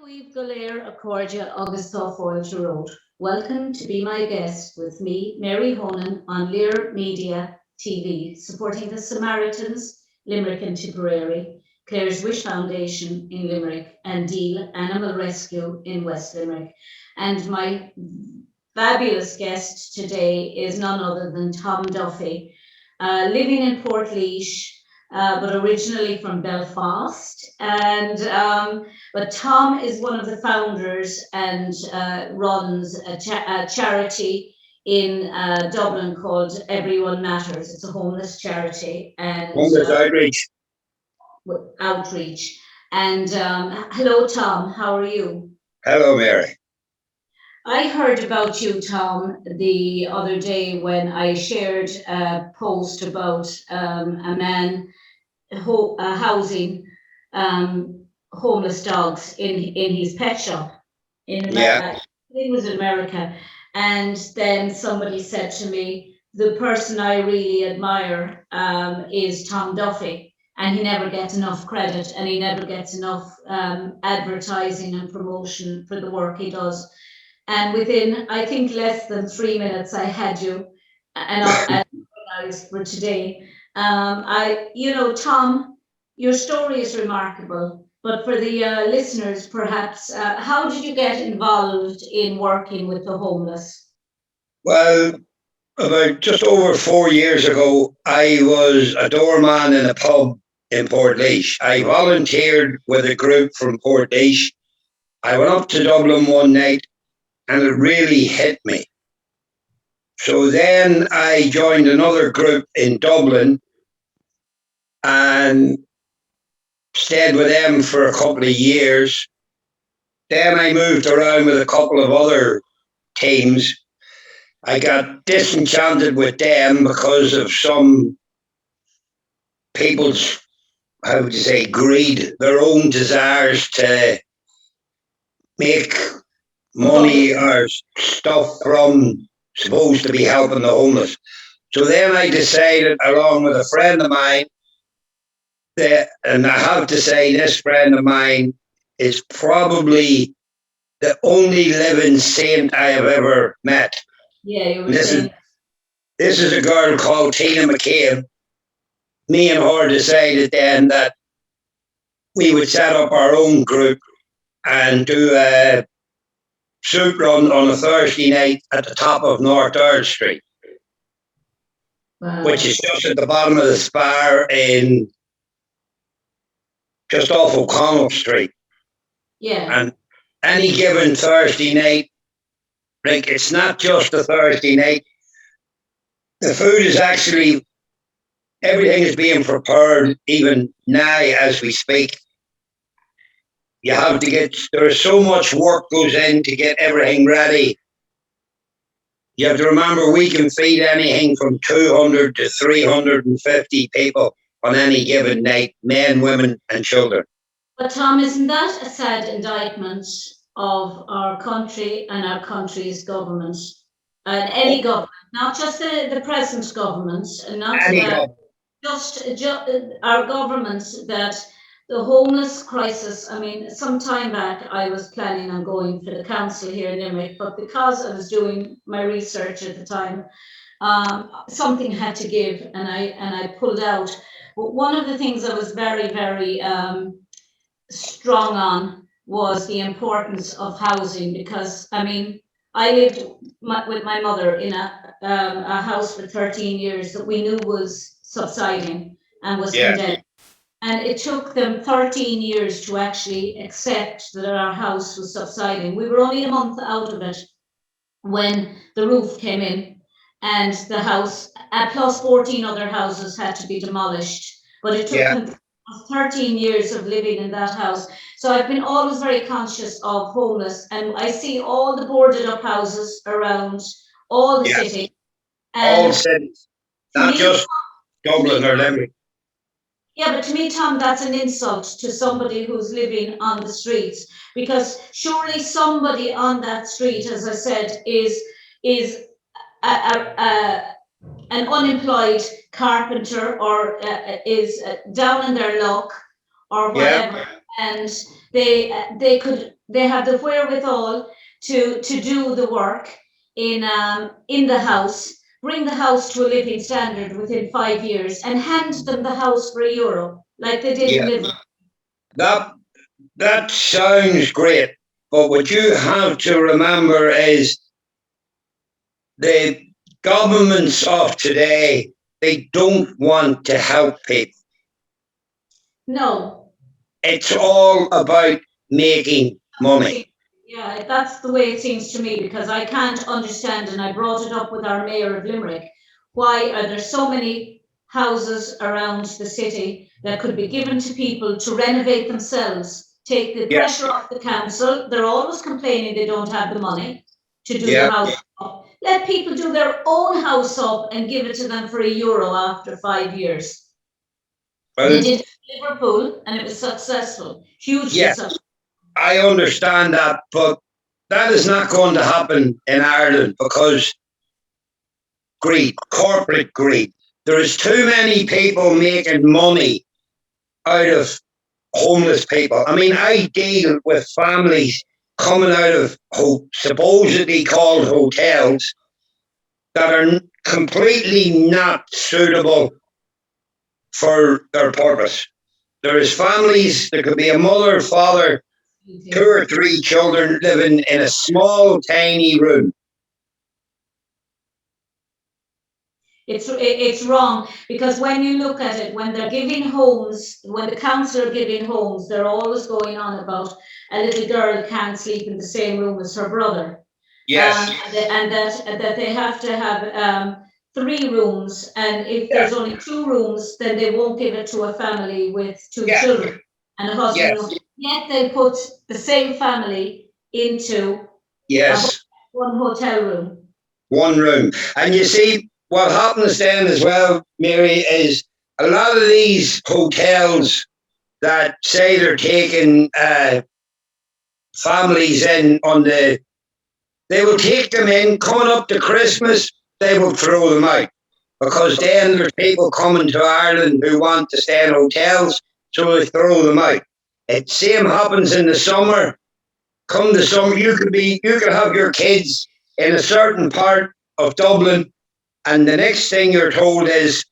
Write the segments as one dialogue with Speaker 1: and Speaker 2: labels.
Speaker 1: We've Golair Accordia August Foil Road. Welcome to be my guest with me, Mary Honan on LíR Media TV, supporting the Samaritans, Limerick and Tipperary, Clare's Wish Foundation in Limerick, and Deel Animal Rescue in West Limerick. And my fabulous guest today is none other than Tom Duffy, living in but originally from Belfast. But Tom is one of the founders and runs a charity in Dublin called Everyone Matters. It's a homeless charity and
Speaker 2: Homeless outreach.
Speaker 1: outreach. And hello, Tom. How are you?
Speaker 2: Hello, Mary.
Speaker 1: I heard about you, Tom, the other day when I shared a post about a man housing homeless dogs in his pet shop in
Speaker 2: Yeah,
Speaker 1: America. It was in America. And then somebody said to me, the person I really admire is Tom Duffy. And he never gets enough credit and he never gets enough advertising and promotion for the work he does. And within, I think, less than 3 minutes, I had you and I organized for today. Tom, your story is remarkable, but for the listeners, perhaps, how did you get involved in working with the homeless?
Speaker 2: well, about just over 4 years ago, I was a doorman in a pub in Portlaoise. I volunteered with a group from Portlaoise. I went up to Dublin one night and it really hit me. So then I joined another group in Dublin and stayed with them for a couple of years. Then I moved around with a couple of other teams. I got disenchanted with them because of some people's, how would you say, greed, their own desires to make money or stuff from supposed to be helping the homeless. So then I decided, along with a friend of mine, that, and I have to say, this friend of mine is probably the only living saint I have ever met.
Speaker 1: Yeah, you were
Speaker 2: This is
Speaker 1: saying.
Speaker 2: this is a girl called Tina McCabe. Me and her decided then that we would set up our own group and do a soup run on a Thursday night at the top of North Earl Street, which
Speaker 1: Wow.
Speaker 2: is just at the bottom of the spar in just off O'Connell Street.
Speaker 1: Yeah.
Speaker 2: And any given Thursday night, like it's not just a Thursday night. The food is actually everything is being prepared even now as we speak. You have to get there's so much work goes in to get everything ready. You have to remember we can feed anything from 200 to 350 people on any given night, men, women, and children.
Speaker 1: But Tom, isn't that a sad indictment of our country and our country's government? And any government, not just the present government, and not
Speaker 2: Any government.
Speaker 1: our government, that the homeless crisis. I mean, some time back, I was planning on going for the council here in Limerick, but because I was doing my research at the time, something had to give, and I pulled out. But one of the things I was very, very strong on was the importance of housing, because I mean, I lived with my mother in a house for 13 years that we knew was subsiding and was
Speaker 2: Yeah,
Speaker 1: condemned. And it took them 13 years to actually accept that our house was subsiding. We were only a month out of it when the roof came in and the house, plus 14 other houses, had to be demolished. But it took
Speaker 2: yeah,
Speaker 1: them 13 years of living in that house. So I've been always very conscious of homeless, and I see all the boarded up houses around all the
Speaker 2: yeah.
Speaker 1: city.
Speaker 2: All
Speaker 1: And
Speaker 2: cities,
Speaker 1: to
Speaker 2: not
Speaker 1: me,
Speaker 2: just Dublin or Limerick.
Speaker 1: yeah, but to me, Tom, that's an insult to somebody who's living on the streets, because surely somebody on that street, as I said, is an unemployed carpenter, or is down in their luck or
Speaker 2: Yeah,
Speaker 1: whatever, and they could they have the wherewithal to do the work in the house, bring the house to a living standard within 5 years, and hand them the house for €1, like they did in
Speaker 2: Yeah,
Speaker 1: Limerick.
Speaker 2: that that sounds great, but what you have to remember is the governments of today, they don't want to help people.
Speaker 1: No,
Speaker 2: It's all about making money.
Speaker 1: yeah, that's the way it seems to me, because I can't understand, and I brought it up with our mayor of Limerick. Why are there so many houses around the city that could be given to people to renovate themselves, take the
Speaker 2: Yeah,
Speaker 1: pressure off the council? They're always complaining they don't have the money to do the
Speaker 2: yeah.
Speaker 1: house up. Let people do their own house up and give it to them for €1 after 5 years. They
Speaker 2: Well,
Speaker 1: did it in Liverpool and it was successful, hugely
Speaker 2: yeah,
Speaker 1: successful.
Speaker 2: I understand that, but that is not going to happen in Ireland because greed, corporate greed. There is too many people making money out of homeless people. I mean, I deal with families coming out of supposedly called hotels that are completely not suitable for their purpose. There is families, there could be a mother, father, two or three children living in a small, tiny room.
Speaker 1: It's wrong, because when you look at it, when they're giving homes, when the council are giving homes, they're always going on about a little girl can't sleep in the same room as her brother,
Speaker 2: Yes,
Speaker 1: and that they have to have 3 rooms, and if
Speaker 2: yeah,
Speaker 1: there's only 2 rooms, then they won't give it to a family with two
Speaker 2: yeah,
Speaker 1: children and a husband.
Speaker 2: yes,
Speaker 1: Yet they put the same family into
Speaker 2: yes.
Speaker 1: one hotel room.
Speaker 2: One room. And you see, what happens then as well, Mary, is a lot of these hotels that say they're taking families in they will take them in coming up to Christmas, they will throw them out. Because then there's people coming to Ireland who want to stay in hotels, so they throw them out. It same happens in the summer. Come the summer, you could have your kids in a certain part of Dublin, and the next thing you're told is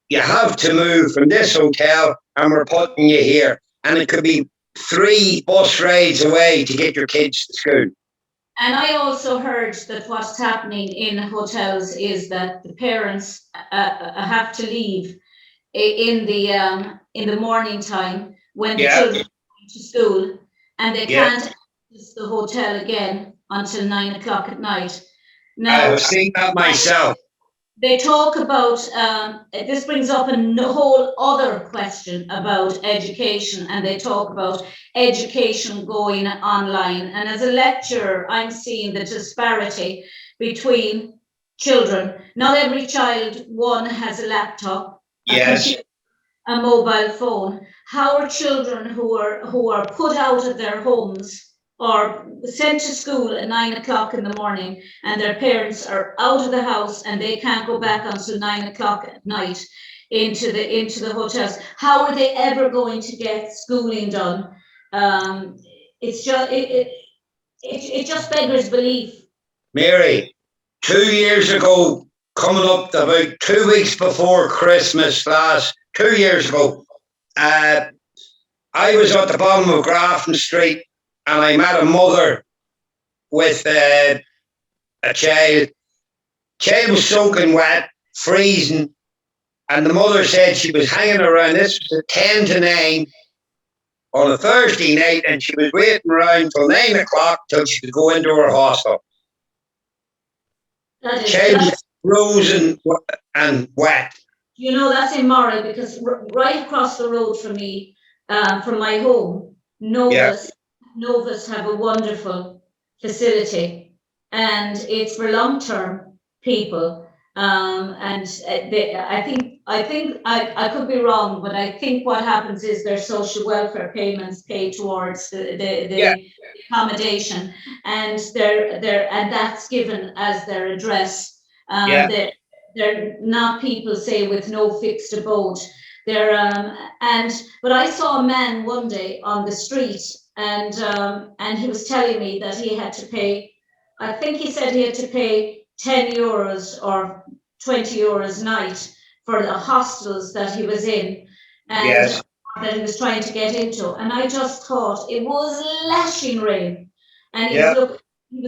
Speaker 2: you have to move from this hotel and we're putting you here. And it could be 3 bus rides away to get your kids to school.
Speaker 1: And I also heard that what's happening in hotels is that the parents have to leave in the morning time when the
Speaker 2: Yeah,
Speaker 1: children are going to school, and they
Speaker 2: yeah.
Speaker 1: can't access the hotel again until 9 o'clock at night.
Speaker 2: I
Speaker 1: Now,
Speaker 2: have seen that myself.
Speaker 1: they talk about this brings up a whole other question about education, and they talk about education going online, and as a lecturer I'm seeing the disparity between children. Not every child, one, has a laptop, a
Speaker 2: Yes,
Speaker 1: computer, a mobile phone. How are children who are put out of their homes or sent to school at 9 o'clock in the morning, and their parents are out of the house and they can't go back until 9 o'clock at night into the hotels? How are they ever going to get schooling done? Um, it's just it just beggars belief.
Speaker 2: Mary, 2 years ago, coming up about 2 weeks before Christmas last, 2 years ago, uh, I was at the bottom of Grafton Street and I met a mother with a child. Child was soaking wet, freezing, and the mother said she was hanging around. This was at 10 to 9 on a Thursday night, and she was waiting around till 9 o'clock till she could go into her hostel.
Speaker 1: That is
Speaker 2: Child
Speaker 1: that
Speaker 2: was frozen and wet.
Speaker 1: that's immoral, because right across the road from me, from my home,
Speaker 2: Yeah,
Speaker 1: Novus have a wonderful facility, and it's for long-term people. And I could be wrong, but I think what happens is their social welfare payments pay towards
Speaker 2: yeah,
Speaker 1: the accommodation, and and that's given as their address.
Speaker 2: yeah.
Speaker 1: They're not people, say, with no fixed abode. They're and But I saw a man one day on the street, and he was telling me that he had to pay. I think he said he had to pay €10 or €20 a night for the hostels that he was in, and
Speaker 2: Yes.
Speaker 1: that he was trying to get into. And I just thought it was lashing rain, and
Speaker 2: Yeah.
Speaker 1: he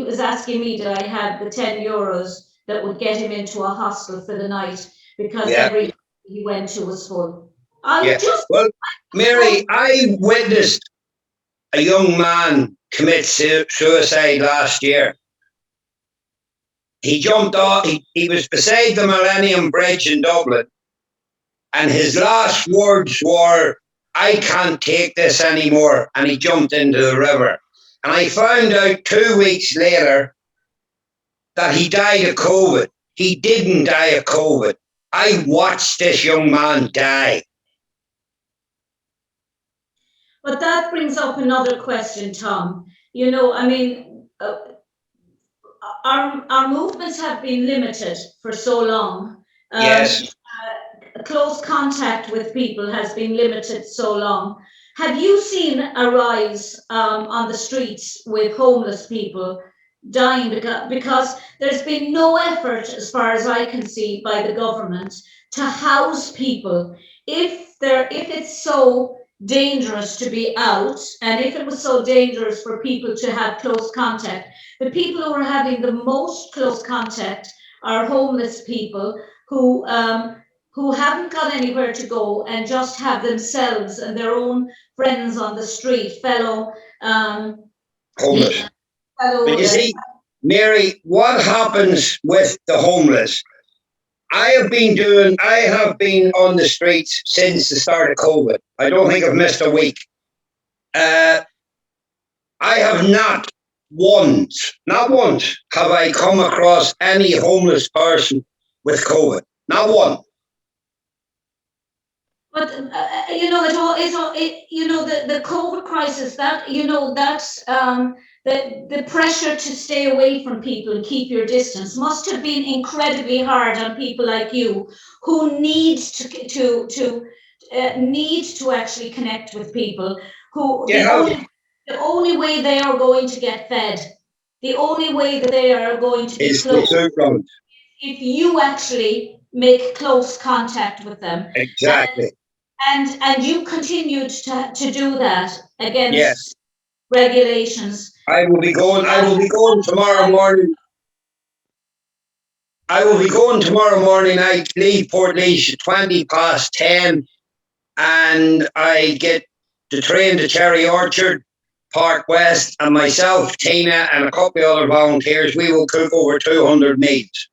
Speaker 1: was asking me did I have the €10 that would get him into a hostel for the night because
Speaker 2: Yeah.
Speaker 1: every he went to was full.
Speaker 2: Yeah. Well, Mary, I witnessed a young man commit suicide last year. He jumped off, he was beside the Millennium Bridge in Dublin, and his last words were, I can't take this anymore. And he jumped into the river. And I found out 2 weeks later that he died of COVID. He didn't die of COVID. I watched this young man die.
Speaker 1: But that brings up another question, Tom. You know, I mean, our movements have been limited for so long.
Speaker 2: Yes.
Speaker 1: Close contact with people has been limited so long. Have you seen a rise on the streets with homeless people dying because there's been no effort, as far as I can see, by the government to house people? If it's so dangerous to be out, and if it was so dangerous for people to have close contact, the people who are having the most close contact are homeless people who haven't got anywhere to go and just have themselves and their own friends on the street,
Speaker 2: homeless.
Speaker 1: fellow.
Speaker 2: But you see, Mary, what happens with the homeless? I have been on the streets since the start of COVID. I don't think I've missed a week. I have not once have I come across any homeless person with COVID. Not one.
Speaker 1: But you know, the COVID crisis. The pressure to stay away from people and keep your distance must have been incredibly hard on people like you, who need to actually connect with people. The only way they are going to get fed, the only way that they are going to be close, if you actually make close contact with them.
Speaker 2: Exactly.
Speaker 1: And you continued to do that against
Speaker 2: Yes.
Speaker 1: regulations.
Speaker 2: I will be going tomorrow morning. I will be going tomorrow morning. I leave Portlaoise at 10:20, and I get the train to Cherry Orchard, Park West, and myself, Tina, and a couple of other volunteers, we will cook over 200 meals.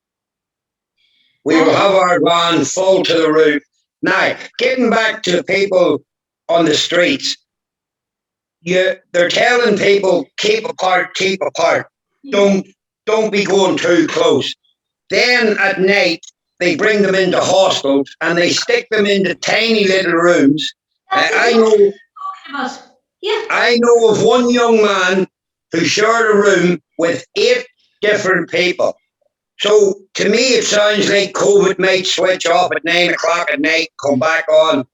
Speaker 2: We will have our van full to the roof. Now, getting back to people on the streets, they're telling people, keep apart. Don't be going too close. Then at night, they bring them into hostels and they stick them into tiny little rooms. I know of one young man who shared a room with 8 different people. So to me, it sounds like COVID might switch off at 9 o'clock at night, come back on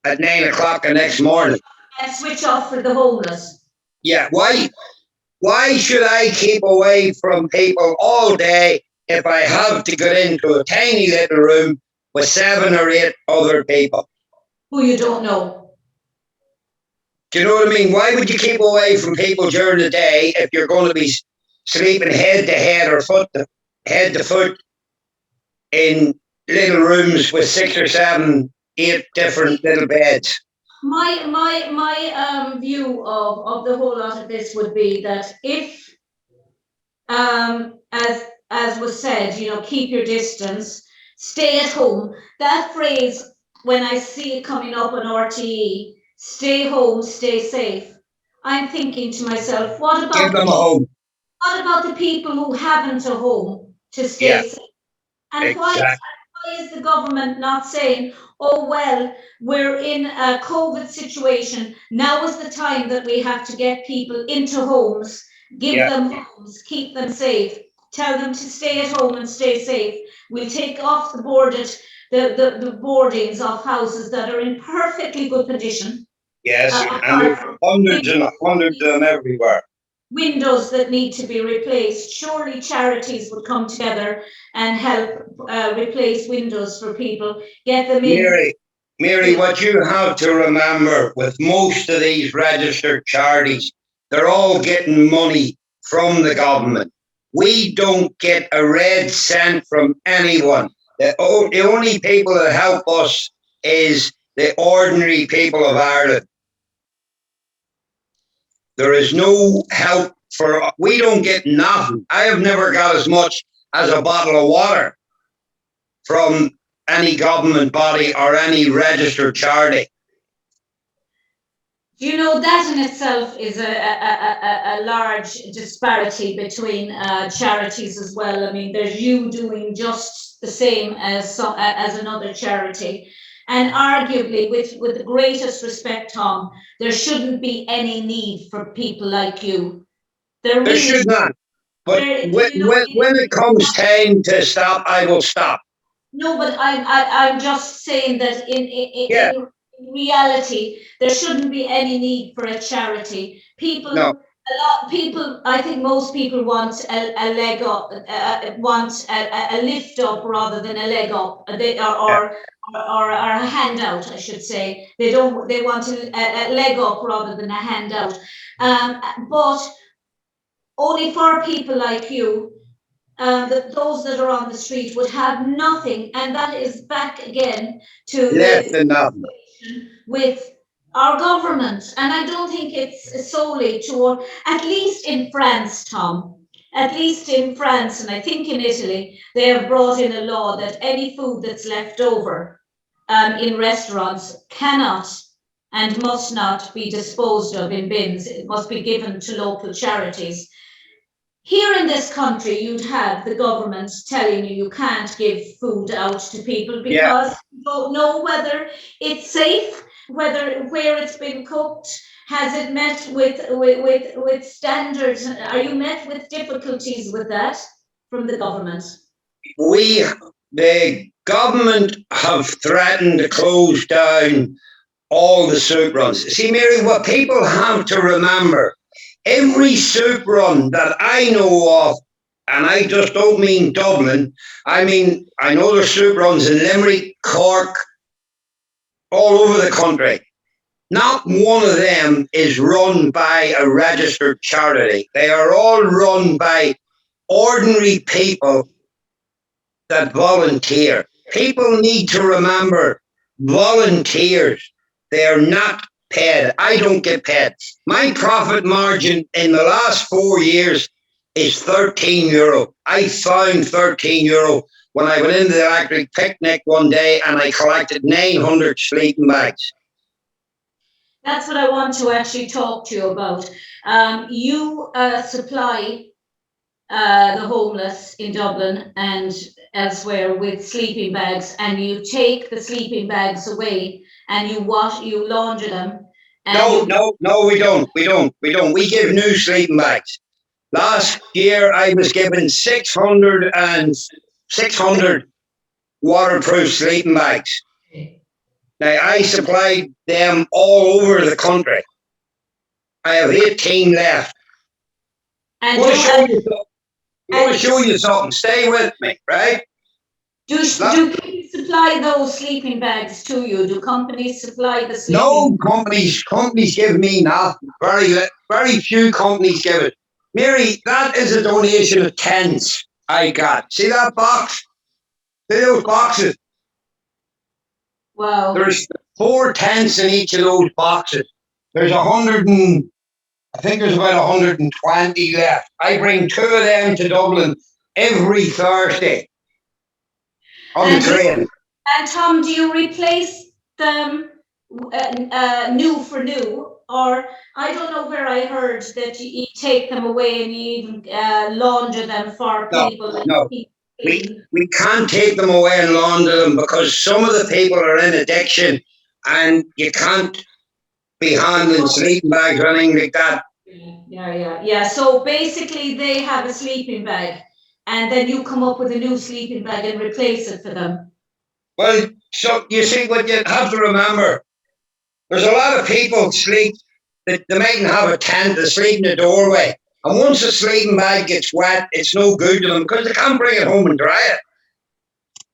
Speaker 2: at 9 o'clock the next morning.
Speaker 1: And switch off for the homeless.
Speaker 2: Yeah, why should I keep away from people all day if I have to get into a tiny little room with 7 or 8 other people?
Speaker 1: Who you don't know.
Speaker 2: Do you know what I mean? Why would you keep away from people during the day if you're going to be sleeping head to head or head to foot in little rooms with 6 or 7, 8 different little beds?
Speaker 1: My view of the whole lot of this would be that if, as was said, keep your distance, stay at home. That phrase, when I see it coming up on RTE, stay home, stay safe, I'm thinking to myself, what about
Speaker 2: Give them a home?
Speaker 1: What about the people who haven't a home to stay safe? And
Speaker 2: exactly.
Speaker 1: Why is the government not saying, oh, well, we're in a COVID situation. Now is the time that we have to get people into homes, give them homes, keep them safe, tell them to stay at home and stay safe. We'll take off the boardings of houses that are in perfectly good condition.
Speaker 2: Yes, and
Speaker 1: apart
Speaker 2: there's
Speaker 1: from
Speaker 2: hundreds and hundreds of them everywhere.
Speaker 1: windows that need to be replaced. Surely charities would come together and help replace windows for people, get them in.
Speaker 2: Mary, what you have to remember with most of these registered charities, they're all getting money from the government. We don't get a red cent from anyone. The only people that help us is the ordinary people of Ireland. There is no help for, we don't get nothing. I have never got as much as a bottle of water from any government body or any registered charity.
Speaker 1: You know, that in itself is a large disparity between charities as well. I mean, there's you doing just the same as another charity. And arguably, with the greatest respect, Tom, there shouldn't be any need for people like you. There
Speaker 2: There
Speaker 1: really,
Speaker 2: should not. But when it comes time to stop, I will stop.
Speaker 1: no, but I'm just saying that
Speaker 2: Yeah,
Speaker 1: in reality, there shouldn't be any need for a charity.
Speaker 2: no,
Speaker 1: People, I think most people want a leg up, want a lift up rather than a leg up.
Speaker 2: yeah.
Speaker 1: Or a handout, I should say. They want a leg up rather than a handout. But only for people like you, those that are on the street would have nothing, and that is back again to
Speaker 2: Less
Speaker 1: the
Speaker 2: than nothing.
Speaker 1: with our government. And I don't think it's solely to, at least in France, Tom, at least in France, and I think in Italy, they have brought in a law that any food that's left over in restaurants cannot and must not be disposed of in bins. It must be given to local charities. Here in this country, you'd have the government telling you can't give food out to people
Speaker 2: Yeah.
Speaker 1: because you don't know whether it's safe, where it's been cooked, has it met with standards? Are you met with difficulties with that from the government?
Speaker 2: The government have threatened to close down all the soup runs. See, Mary, what people have to remember, every soup run that I know of, and I just don't mean Dublin, I mean, I know there's soup runs in Limerick, Cork, all over the country. Not one of them is run by a registered charity. They are all run by ordinary people that volunteer. People need to remember volunteers, they are not paid. I don't get paid. My profit margin in the last 4 years is €13. I found €13 when I went into the electric picnic one day and I collected 900 sleeping bags.
Speaker 1: That's what I want to actually talk to you about. You supply the homeless in Dublin and elsewhere with sleeping bags, and you take the sleeping bags away and you launder them.
Speaker 2: No, we don't. We give new sleeping bags. Last year, I was given 600 waterproof sleeping bags. Now, I supplied them all over the country. I have 18 left.
Speaker 1: And
Speaker 2: I want to show you something. Stay with me, right?
Speaker 1: Do people supply those sleeping bags to you? Do companies supply the sleeping?
Speaker 2: No, companies give me nothing. Very few companies give it. Mary, that is a donation of tents I got. See that box? See those boxes?
Speaker 1: Wow.
Speaker 2: There's 4 tents in each of those boxes. There's I think there's about 120 left. I bring 2 of them to Dublin every Thursday on the train.
Speaker 1: And Tom, do you replace them new for new? Or I don't know where I heard that you take them away and you even launder them for people.
Speaker 2: No. We can't take them away and launder them because some of the people are in addiction and you can't be handling sleeping bags or anything like that.
Speaker 1: Yeah. So basically they have a sleeping bag and then you come up with a new sleeping bag and replace it for them.
Speaker 2: Well, so you see what you have to remember. There's a lot of people sleep that they mightn't have a tent, they sleep in the doorway. And once the sleeping bag gets wet, it's no good to them because they can't bring it home and dry it.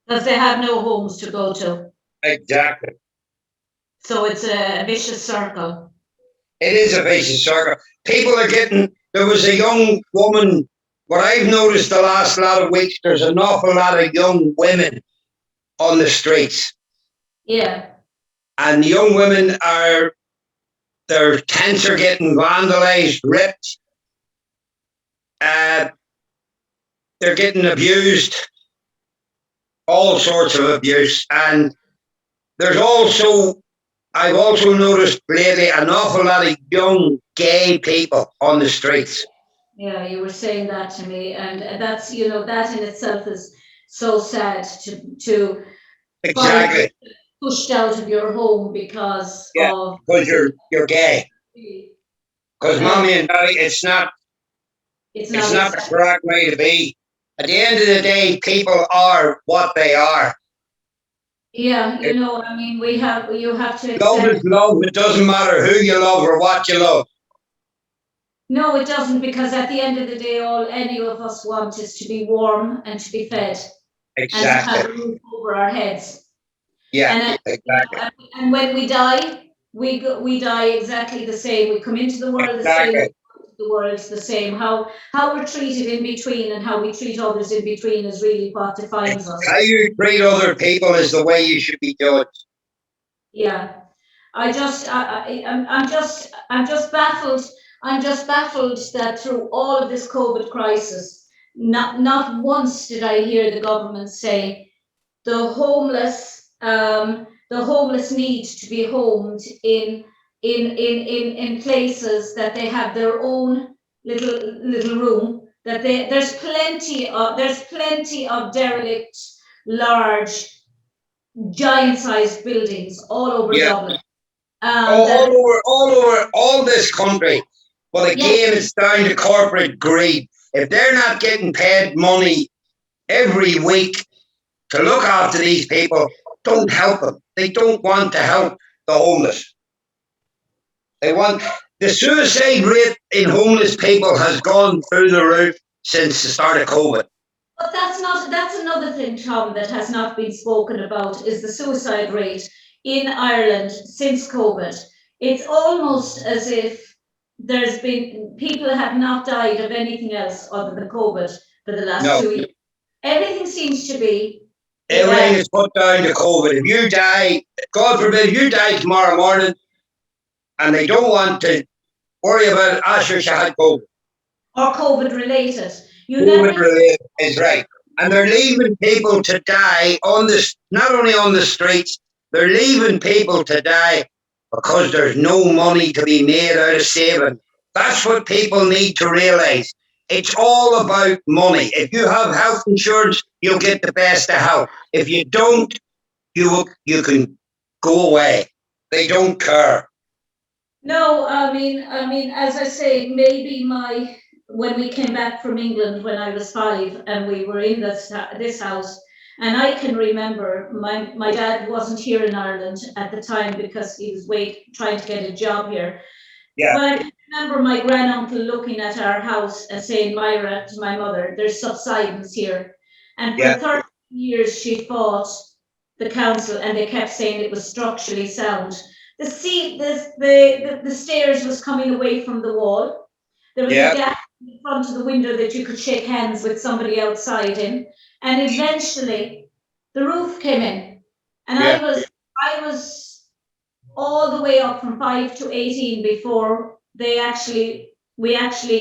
Speaker 1: Because they have no homes to go to.
Speaker 2: Exactly.
Speaker 1: So it's a vicious circle.
Speaker 2: It is a vicious circle. People are getting, there was a young woman, what I've noticed the last lot of weeks, there's an awful lot of young women on the streets.
Speaker 1: Yeah.
Speaker 2: And young women are, their tents are getting vandalized, ripped. They're getting abused, all sorts of abuse. And there's also, I've also noticed lately an awful lot of young gay people on the streets.
Speaker 1: Yeah, you were saying that to me, and that's, you know, that in itself is so sad to
Speaker 2: Exactly.
Speaker 1: pushed out of your home because of
Speaker 2: because you're gay. Because mommy and daddy, it's not the correct way to be. At the end of the day, people are what they are.
Speaker 1: Yeah, you know, I mean, you have to accept.
Speaker 2: Love is love. It doesn't matter who you love or what you love.
Speaker 1: No, it doesn't, because at the end of the day, all any of us want is to be warm and to be fed.
Speaker 2: Exactly.
Speaker 1: And to have a roof over our heads.
Speaker 2: Yeah, exactly.
Speaker 1: And when we die, we die exactly the same. We come into the world the same. The world's the same. How we're treated in between and how we treat others in between is really what defines us.
Speaker 2: How you treat other people is the way you should be judged.
Speaker 1: Yeah, I'm just baffled. I'm just baffled that through all of this COVID crisis, not once did I hear the government say the homeless need to be homed in places that they have their own little room, that there's plenty of derelict, large, giant-sized buildings all over Dublin.
Speaker 2: All this country. But again, it's down to corporate greed. If they're not getting paid money every week to look after these people, don't help them. They don't want to help the homeless. The suicide rate in homeless people has gone through the roof since the start of COVID.
Speaker 1: But that's another thing, Tom, that has not been spoken about, is the suicide rate in Ireland since COVID. It's almost as if people have not died of anything else other than COVID for the last 2 years. Everything seems to be.
Speaker 2: Everything is put down to COVID. If you die, God forbid, you die tomorrow morning, and they don't want to worry about it, Asher had COVID.
Speaker 1: Or COVID related.
Speaker 2: COVID-related is right. And they're leaving people to die not only on the streets, they're leaving people to die because there's no money to be made out of saving. That's what people need to realise. It's all about money. If you have health insurance, you'll get the best of health. If you don't, you can go away. They don't care.
Speaker 1: No, I mean, as I say, maybe when we came back from England when I was 5 and we were in this house, and I can remember my dad wasn't here in Ireland at the time because he was trying to get a job here.
Speaker 2: Yeah.
Speaker 1: But I can remember my granduncle looking at our house and saying, Myra, to my mother, there's subsidence here. And for 30 years she fought the council and they kept saying it was structurally sound. The stairs was coming away from the wall. There was a gap in front of the window that you could shake hands with somebody outside in. And eventually the roof came in. And I was all the way up from 5 to 18 before we actually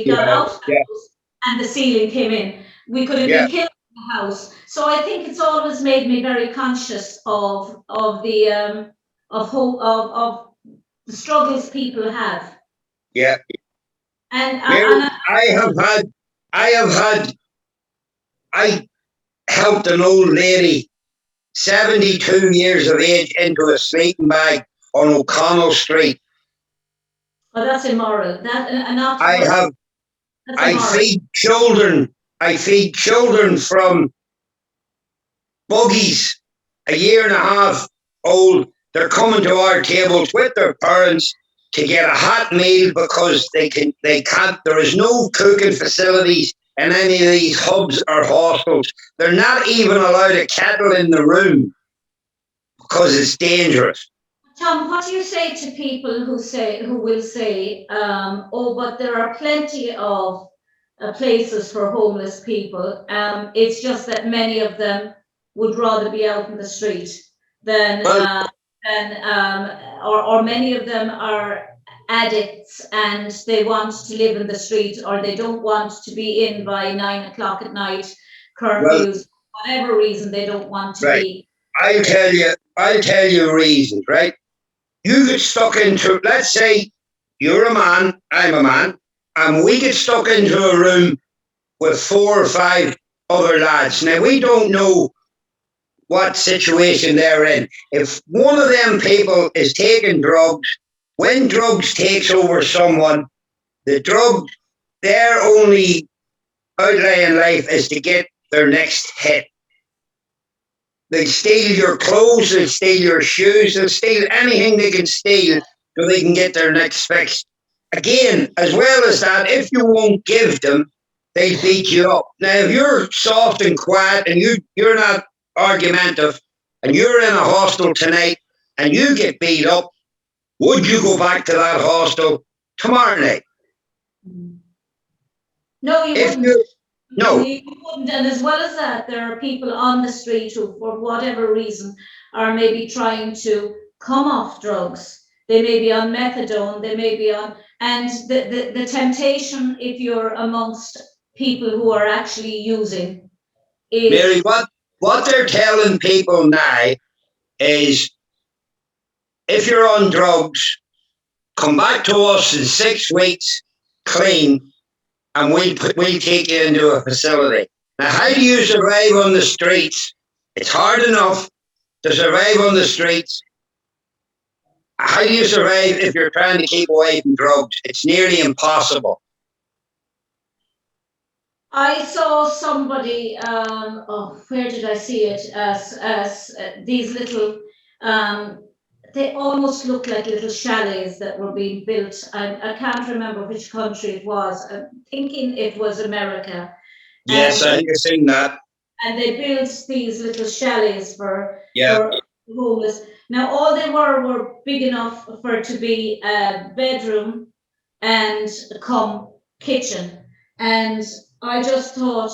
Speaker 1: got out of the house and the ceiling came in. We could have been killed in the house. So I think it's always made me very conscious of the struggles people have.
Speaker 2: Yeah.
Speaker 1: And
Speaker 2: I helped an old lady, 72 years of age, into a sleeping bag on O'Connell Street.
Speaker 1: Oh, that's immoral.
Speaker 2: I feed children. I feed children from buggies, a year and a half old. they're coming to our tables with their parents to get a hot meal because they can't, there is no cooking facilities in any of these hubs or hostels. They're not even allowed a kettle in the room because it's dangerous.
Speaker 1: Tom, what do you say to people who will say, oh, but there are plenty of places for homeless people. It's just that many of them would rather be out in the street or many of them are addicts and they want to live in the street, or they don't want to be in by 9 o'clock at night, curfews, whatever reason they don't want to be.
Speaker 2: I'll tell you reasons, right? You get stuck into, let's say you're a man, I'm a man, and we get stuck into a room with 4 or 5 other lads. Now, we don't know what situation they're in. If one of them people is taking drugs, when drugs takes over someone, the drugs, their only outlay in life is to get their next hit. They steal your clothes, they steal your shoes, they'll steal anything they can steal so they can get their next fix. Again, as well as that, if you won't give them, they beat you up. Now, if you're soft and quiet and you're not argumentative and you're in a hostel tonight and you get beat up, would you go back to that hostel tomorrow night?
Speaker 1: No, you wouldn't.
Speaker 2: No.
Speaker 1: You wouldn't. And as well as that, there are people on the street who, for whatever reason, are maybe trying to come off drugs. They may be on methadone, they may be on, and the temptation, if you're amongst people who are actually using, is...
Speaker 2: Mary, what they're telling people now is, if you're on drugs, come back to us in 6 weeks, clean, and we'll take you into a facility. Now, how do you survive on the streets? It's hard enough to survive on the streets. How do you survive if you're trying to keep away from drugs? It's nearly impossible.
Speaker 1: I saw somebody, where did I see it? As these little, they almost look like little chalets that were being built. I can't remember which country it was. I'm thinking it was America.
Speaker 2: Yes, I think I've seen that.
Speaker 1: And they built these little chalets for homeless. Now, all they were big enough for it to be a bedroom and come kitchen. And I just thought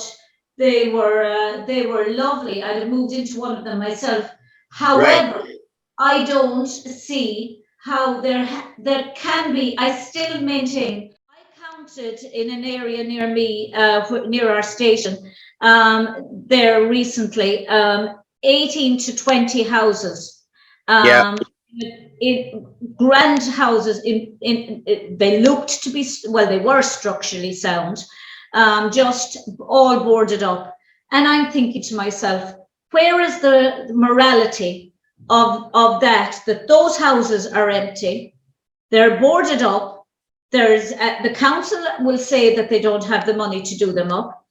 Speaker 1: they were lovely. I'd have moved into one of them myself. However, I don't see how there can be. I still maintain. I counted in an area near me, near our station, there recently, 18 to 20 houses. In grand houses. They looked to be, well, they were structurally sound. Just all boarded up. And I'm thinking to myself, where is the morality of that those houses are empty, they're boarded up, there's the council will say that they don't have the money to do them up.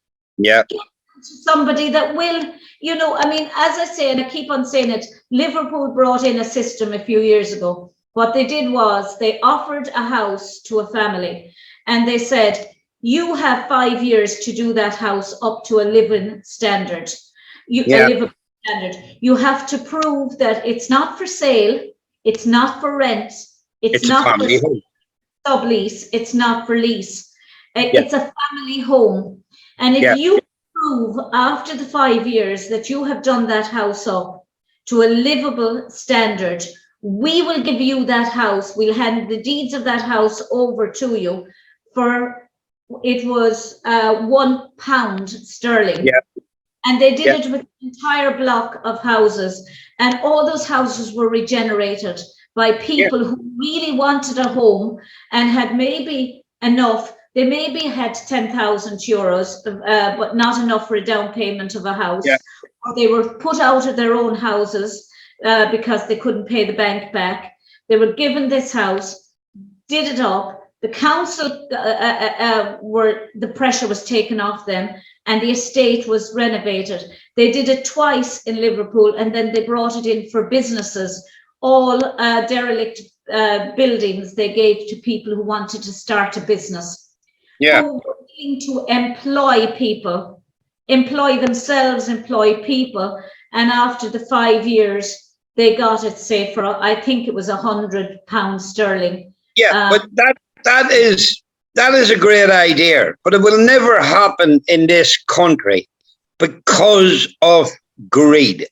Speaker 1: Somebody that will, I mean, as I say, and I keep on saying it, Liverpool brought in a system a few years ago. What they did was they offered a house to a family and they said, you have 5 years to do that house up to a living standard. A livable standard. You have to prove that it's not for sale, it's not for rent, it's not for sublease, it's not for lease. It's a family home. And if you prove after the 5 years that you have done that house up to a livable standard, we will give you that house. We'll hand the deeds of that house over to you for, it was £1 sterling. And they did it with an entire block of houses. And all those houses were regenerated by people who really wanted a home and had maybe enough. They maybe had 10,000 euros, but not enough for a down payment of a house. Or they were put out of their own houses because they couldn't pay the bank back. They were given this house, did it up. The council the pressure was taken off them and the estate was renovated. They did it twice in Liverpool and then they brought it in for businesses all derelict buildings they gave to people who wanted to start a business.
Speaker 2: Yeah.
Speaker 1: Who were willing to employ people, employ themselves, employ people. And after the 5 years, they got it, say, for, I think it was £100 sterling.
Speaker 2: Yeah, but that is a great idea, but it will never happen in this country because of greed.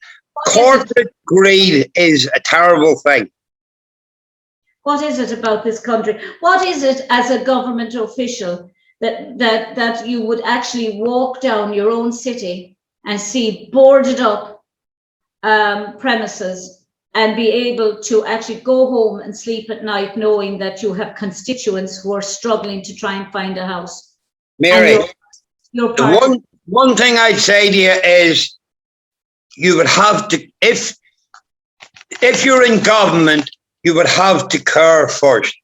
Speaker 2: Corporate greed is a terrible thing.
Speaker 1: What is it about this country? What is it as a government official that you would actually walk down your own city and see boarded up premises and be able to actually go home and sleep at night knowing that you have constituents who are struggling to try and find a house?
Speaker 2: Mary, the one thing I'd say to you is you would have to, if you're in government, you would have to care first.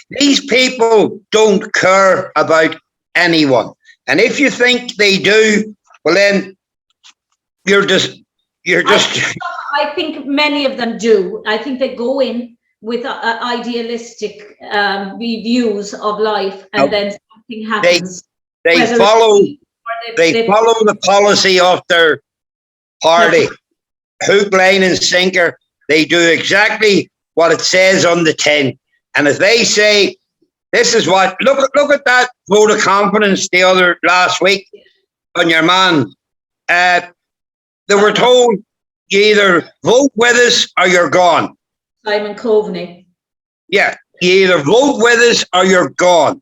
Speaker 2: These people don't care about anyone. And if you think they do, well then you're just
Speaker 1: I think many of them do. I think they go in with idealistic views of life, and then something happens.
Speaker 2: They follow the policy of their party, hook, line, and sinker. They do exactly what it says on the tin. And if they say, this is what, look at that vote of confidence last week on your man. They were told, you either vote with us or you're gone.
Speaker 1: Simon Coveney.
Speaker 2: Yeah, you either vote with us or you're gone.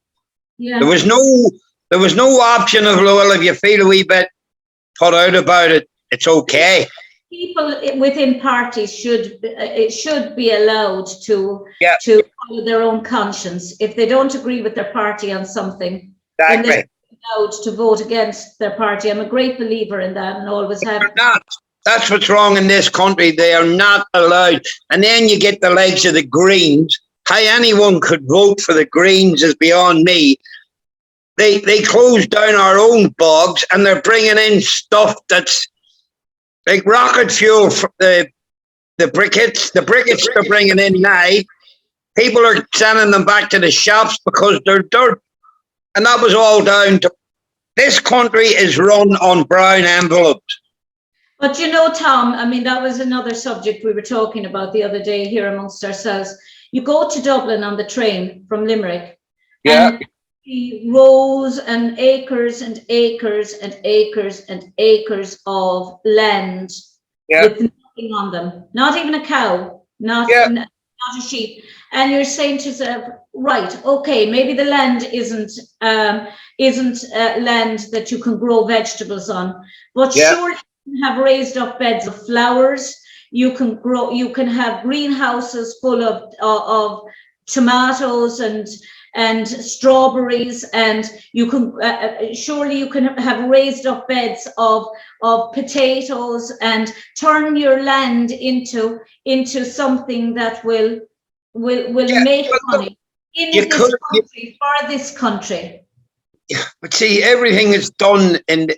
Speaker 1: Yeah.
Speaker 2: There was no option of, well, if you feel a wee bit put out about it, it's okay.
Speaker 1: People within parties should be allowed to follow their own conscience. If they don't agree with their party on something, then they're allowed to vote against their party. I'm a great believer in that, and always have.
Speaker 2: They're not. That's what's wrong in this country. They are not allowed. And then you get the likes of the Greens. How anyone could vote for the Greens is beyond me. They closed down our own bogs, and they're bringing in stuff that's like rocket fuel for the briquettes. The briquettes they're bringing in now, people are sending them back to the shops because they're dirt. And that was all down to, this country is run on brown envelopes.
Speaker 1: But you know, Tom, I mean, that was another subject we were talking about the other day here amongst ourselves. You go to Dublin on the train from Limerick, and see rows and acres and acres and acres and acres of land with nothing on them, not even a cow, not a sheep. And you're saying to yourself, right, okay, maybe the land isn't land that you can grow vegetables on, but surely you can have raised up beds of flowers. You can have greenhouses full of tomatoes and strawberries, and you can surely you can have raised up beds of potatoes and turn your land into something that will make money in this country, for this country.
Speaker 2: But see, everything is done in.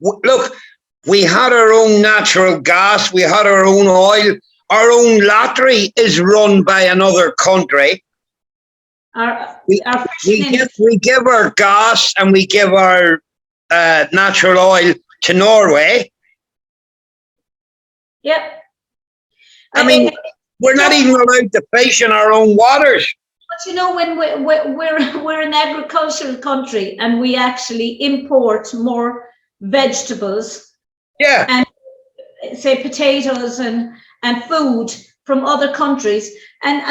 Speaker 2: Look, we had our own natural gas, we had our own oil, our own lottery is run by another country. We give our gas and we give our natural oil to Norway.
Speaker 1: Yep.
Speaker 2: I mean, we're not even allowed to fish in our own waters.
Speaker 1: But you know, when we're an agricultural country and we actually import more vegetables, and say potatoes and food from other countries, and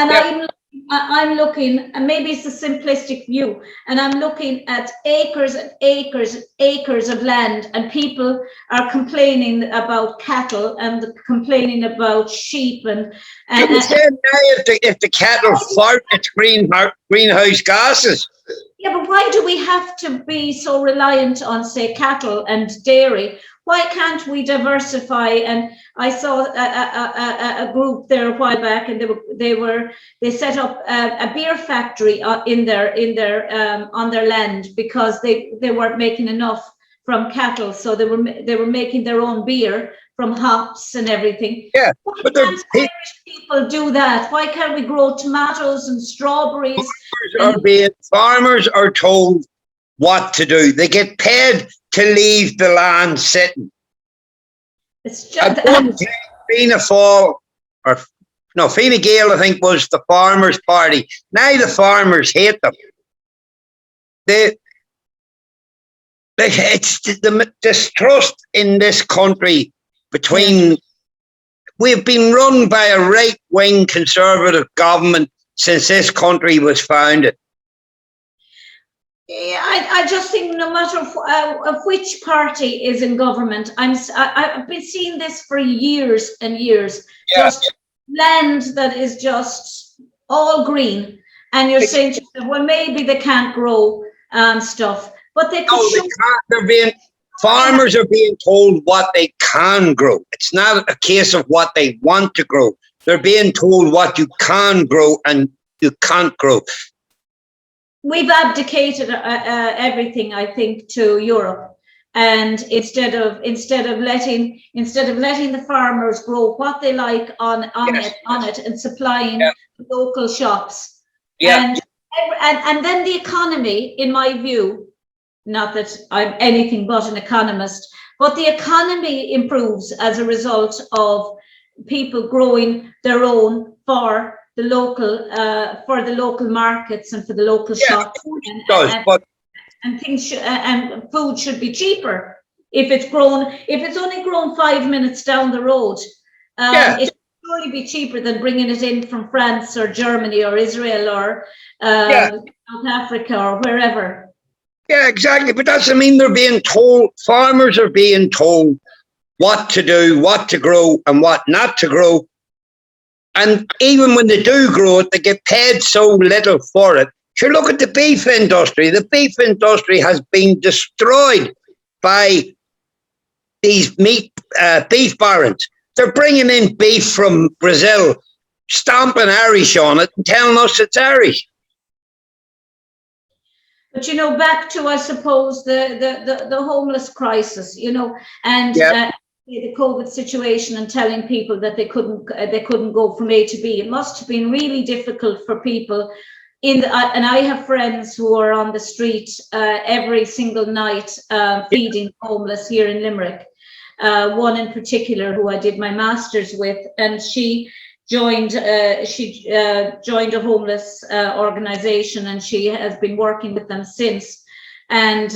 Speaker 1: I'm looking, and maybe it's a simplistic view, and I'm looking at acres and acres and acres of land, and people are complaining about cattle and complaining about sheep and
Speaker 2: if the cattle fart, it's greenhouse gases.
Speaker 1: Yeah, but why do we have to be so reliant on, say, cattle and dairy? Why can't we diversify? And I saw a group there a while back, and they set up a beer factory in their on their land because they weren't making enough from cattle, so they were making their own beer from hops and everything.
Speaker 2: Yeah,
Speaker 1: Why
Speaker 2: but
Speaker 1: can't Irish people do that? Why can't we grow tomatoes and strawberries?
Speaker 2: Farmers are told what to do. They get paid to leave the land sitting.
Speaker 1: It's
Speaker 2: At
Speaker 1: just
Speaker 2: one time, Fianna Fáil, or no, Fine Gael, I think, was the Farmers' Party. Now the farmers hate them. It's the distrust in this country between. We've been run by a right-wing conservative government since this country was founded.
Speaker 1: Yeah, I just think no matter of which party is in government, I've been seeing this for years and years.
Speaker 2: Yeah.
Speaker 1: Just land that is just all green, and you're saying to yourself, well, maybe they can't grow stuff, but they could.
Speaker 2: No, they can't. Farmers are being told what they can grow. It's not a case of what they want to grow. They're being told what you can grow and you can't grow.
Speaker 1: We've abdicated everything, I think, to Europe, and instead of letting the farmers grow what they like on it and supplying local shops, and then the economy, in my view, not that I'm anything but an economist, but the economy improves as a result of people growing their own for the local markets and for the local shops. And things and food should be cheaper if it's grown. If it's only grown 5 minutes down the road, it should surely be cheaper than bringing it in from France or Germany or Israel or South Africa or wherever.
Speaker 2: Yeah, exactly. But that's, I mean, they're being told, farmers are being told what to do, what to grow and what not to grow. And even when they do grow it, they get paid so little for it. Sure, look at the beef industry. The beef industry has been destroyed by these beef barons. They're bringing in beef from Brazil, stamping Irish on it and telling us it's Irish.
Speaker 1: But back to, I suppose, the homeless crisis, and the COVID situation, and telling people that they couldn't go from A to B. It must have been really difficult for people and I have friends who are on the street every single night feeding homeless here in Limerick. One in particular who I did my master's with, and she joined a homeless organization, and she has been working with them since, and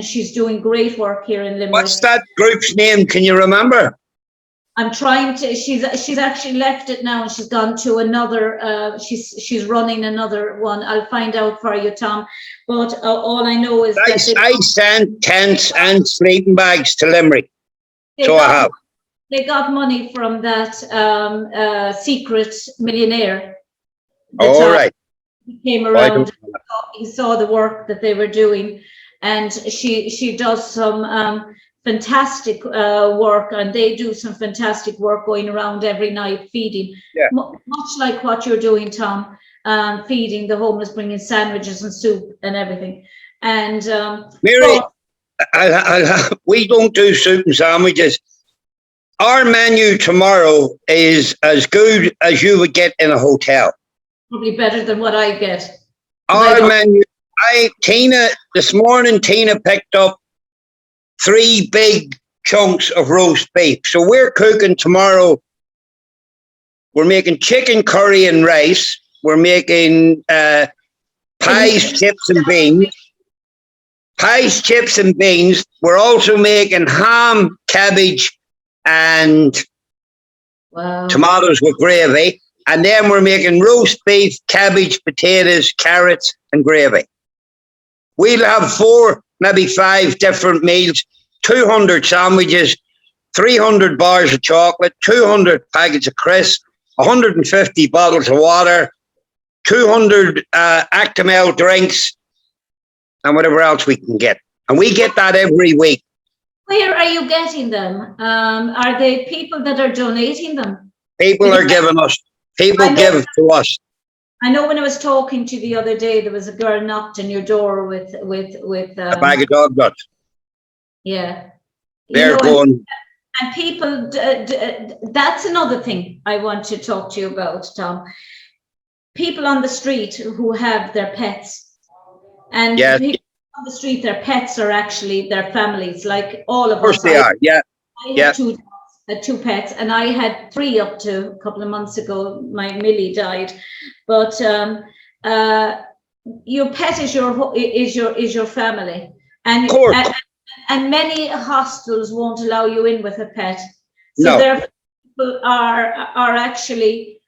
Speaker 1: she's doing great work here in Limerick.
Speaker 2: What's that group's name? Can you remember?
Speaker 1: I'm trying to. She's actually left it now, and she's gone to another. She's running another one. I'll find out for you, Tom. But all I know is
Speaker 2: I sent tents and sleeping bags to Limerick. They
Speaker 1: got money from that secret millionaire.
Speaker 2: All right.
Speaker 1: He came around. He saw the work that they were doing, and she does some fantastic work, and they do some fantastic work going around every night feeding, much like what you're doing, Tom, feeding the homeless, bringing sandwiches and soup and everything. And
Speaker 2: Mary, we don't do soup and sandwiches. Our menu tomorrow is as good as you would get in a hotel.
Speaker 1: Probably better than what I get.
Speaker 2: Our menu, this morning, Tina picked up 3 big chunks of roast beef. So we're cooking tomorrow. We're making chicken curry and rice. We're making pies, chips and beans. Pies, chips and beans. We're also making ham, cabbage and tomatoes with gravy. And then we're making roast beef, cabbage, potatoes, carrots and gravy. We'll have 4, maybe 5 different meals, 200 sandwiches, 300 bars of chocolate, 200 packets of crisps, 150 bottles of water, 200 Actimel drinks, and whatever else we can get. And we get that every week.
Speaker 1: Where are you getting them? Are they people that are donating them?
Speaker 2: People are giving us. People give to us.
Speaker 1: I know when I was talking to you the other day, there was a girl knocked on your door with
Speaker 2: a bag of dog nuts.
Speaker 1: Yeah.
Speaker 2: They're going.
Speaker 1: And people, that's another thing I want to talk to you about, Tom. People on the street who have their pets, and
Speaker 2: Yes,
Speaker 1: people on the street, their pets are actually their families, like all of
Speaker 2: of course
Speaker 1: us.
Speaker 2: they are. Yeah,
Speaker 1: I
Speaker 2: yeah.
Speaker 1: have two pets, and I had three up to a couple of months ago. My Millie died, but your pet is your family,
Speaker 2: Of course.
Speaker 1: and many hostels won't allow you in with a pet, so
Speaker 2: No.
Speaker 1: therefore people are actually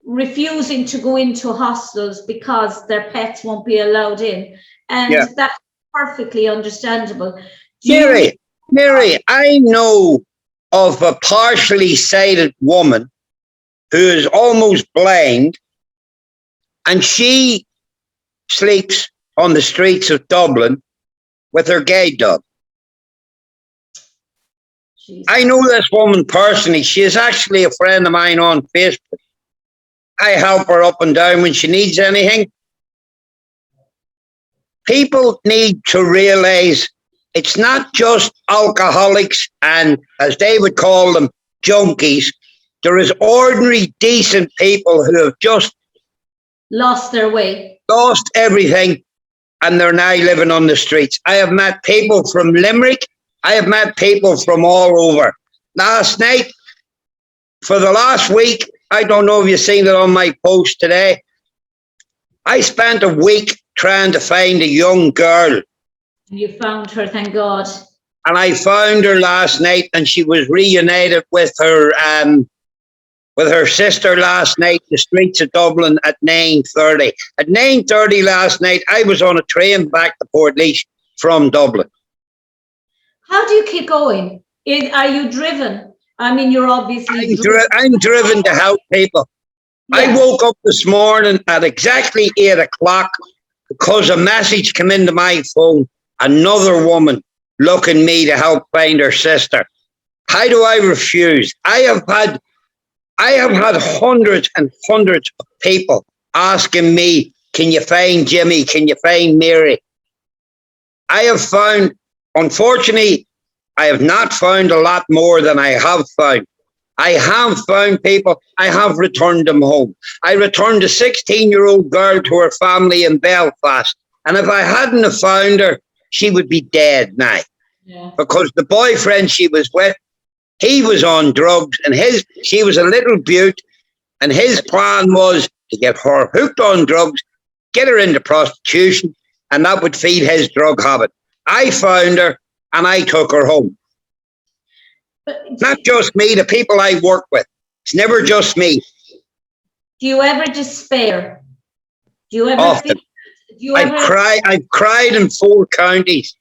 Speaker 1: refusing to go into hostels because their pets won't be allowed in, and
Speaker 2: Yeah.
Speaker 1: that's perfectly understandable.
Speaker 2: Mary, I know of a partially sighted woman who is almost blind, and she sleeps on the streets of Dublin with her guide dog.
Speaker 1: Jesus.
Speaker 2: I know this woman personally. She is actually a friend of mine on Facebook. I help her up and down when she needs anything. People need to realize it's not just alcoholics and, as they would call them, junkies. There is ordinary, decent people who have just
Speaker 1: lost their way,
Speaker 2: lost everything, and they're now living on the streets. I have met people from Limerick. I have met people from all over. Last night, for the last week, I don't know if you've seen it on my post today, I spent a week trying to find a young girl.
Speaker 1: and you found her, thank God.
Speaker 2: And I found her last night, and she was reunited with her sister last night, the streets of Dublin at 9:30. At 9:30 last night, I was on a train back to Portlaoise from Dublin.
Speaker 1: How do you keep going? Are you driven? I mean, you're obviously
Speaker 2: I'm driven to help people. Yeah. I woke up this morning at exactly 8 o'clock because a message came into my phone. Another woman looking me to help find her sister. How do I refuse? I have had hundreds and hundreds of people asking me, can you find Jimmy? Can you find Mary? I have found, unfortunately, I have not found a lot more than I have found. I have found people, I have returned them home. I returned a 16-year-old girl to her family in Belfast. And if I hadn't have found her, she would be dead now. Yeah. Because the boyfriend she was with, he was on drugs, and she was a little beaut, and his plan was to get her hooked on drugs, get her into prostitution, and that would feed his drug habit. I found her, and I took her home. Not just me, the people I work with. It's never just me.
Speaker 1: Do you ever despair? Do you ever
Speaker 2: Often. I've cried in 4 counties.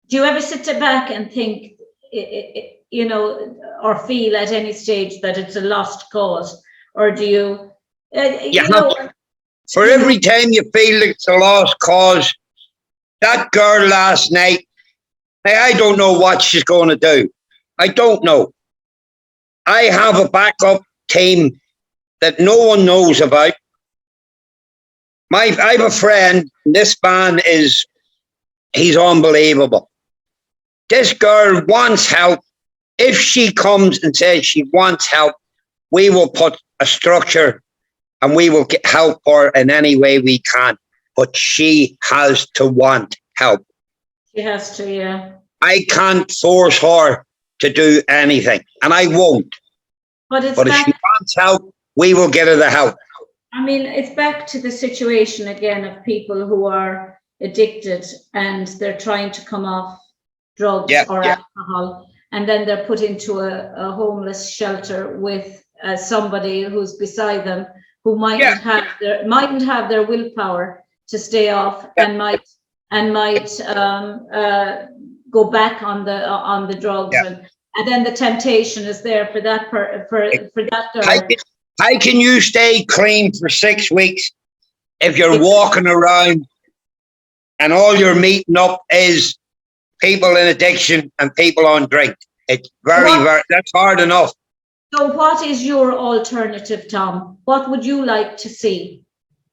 Speaker 1: Do you ever sit back and think, or feel at any stage that it's a lost cause? Or do you,
Speaker 2: for every time you feel it's a lost cause, that girl last night, I don't know what she's going to do. I don't know. I have a backup team that no one knows about. I have a friend, this man he's unbelievable. This girl wants help. If she comes and says she wants help, we will put a structure and we will help her in any way we can. But she has to want help.
Speaker 1: She has to, yeah.
Speaker 2: I can't force her to do anything, and I won't. But if she wants help, we will get her the help.
Speaker 1: I mean, it's back to the situation again of people who are addicted and they're trying to come off drugs or alcohol, and then they're put into a homeless shelter with somebody who's beside them who mightn't have their willpower to stay off and might go back on the drugs, and then the temptation is there for that for that girl.
Speaker 2: How can you stay clean for 6 weeks if you're walking around and all you're meeting up is people in addiction and people on drink? It's very, that's hard enough.
Speaker 1: So what is your alternative, Tom? What would you like to see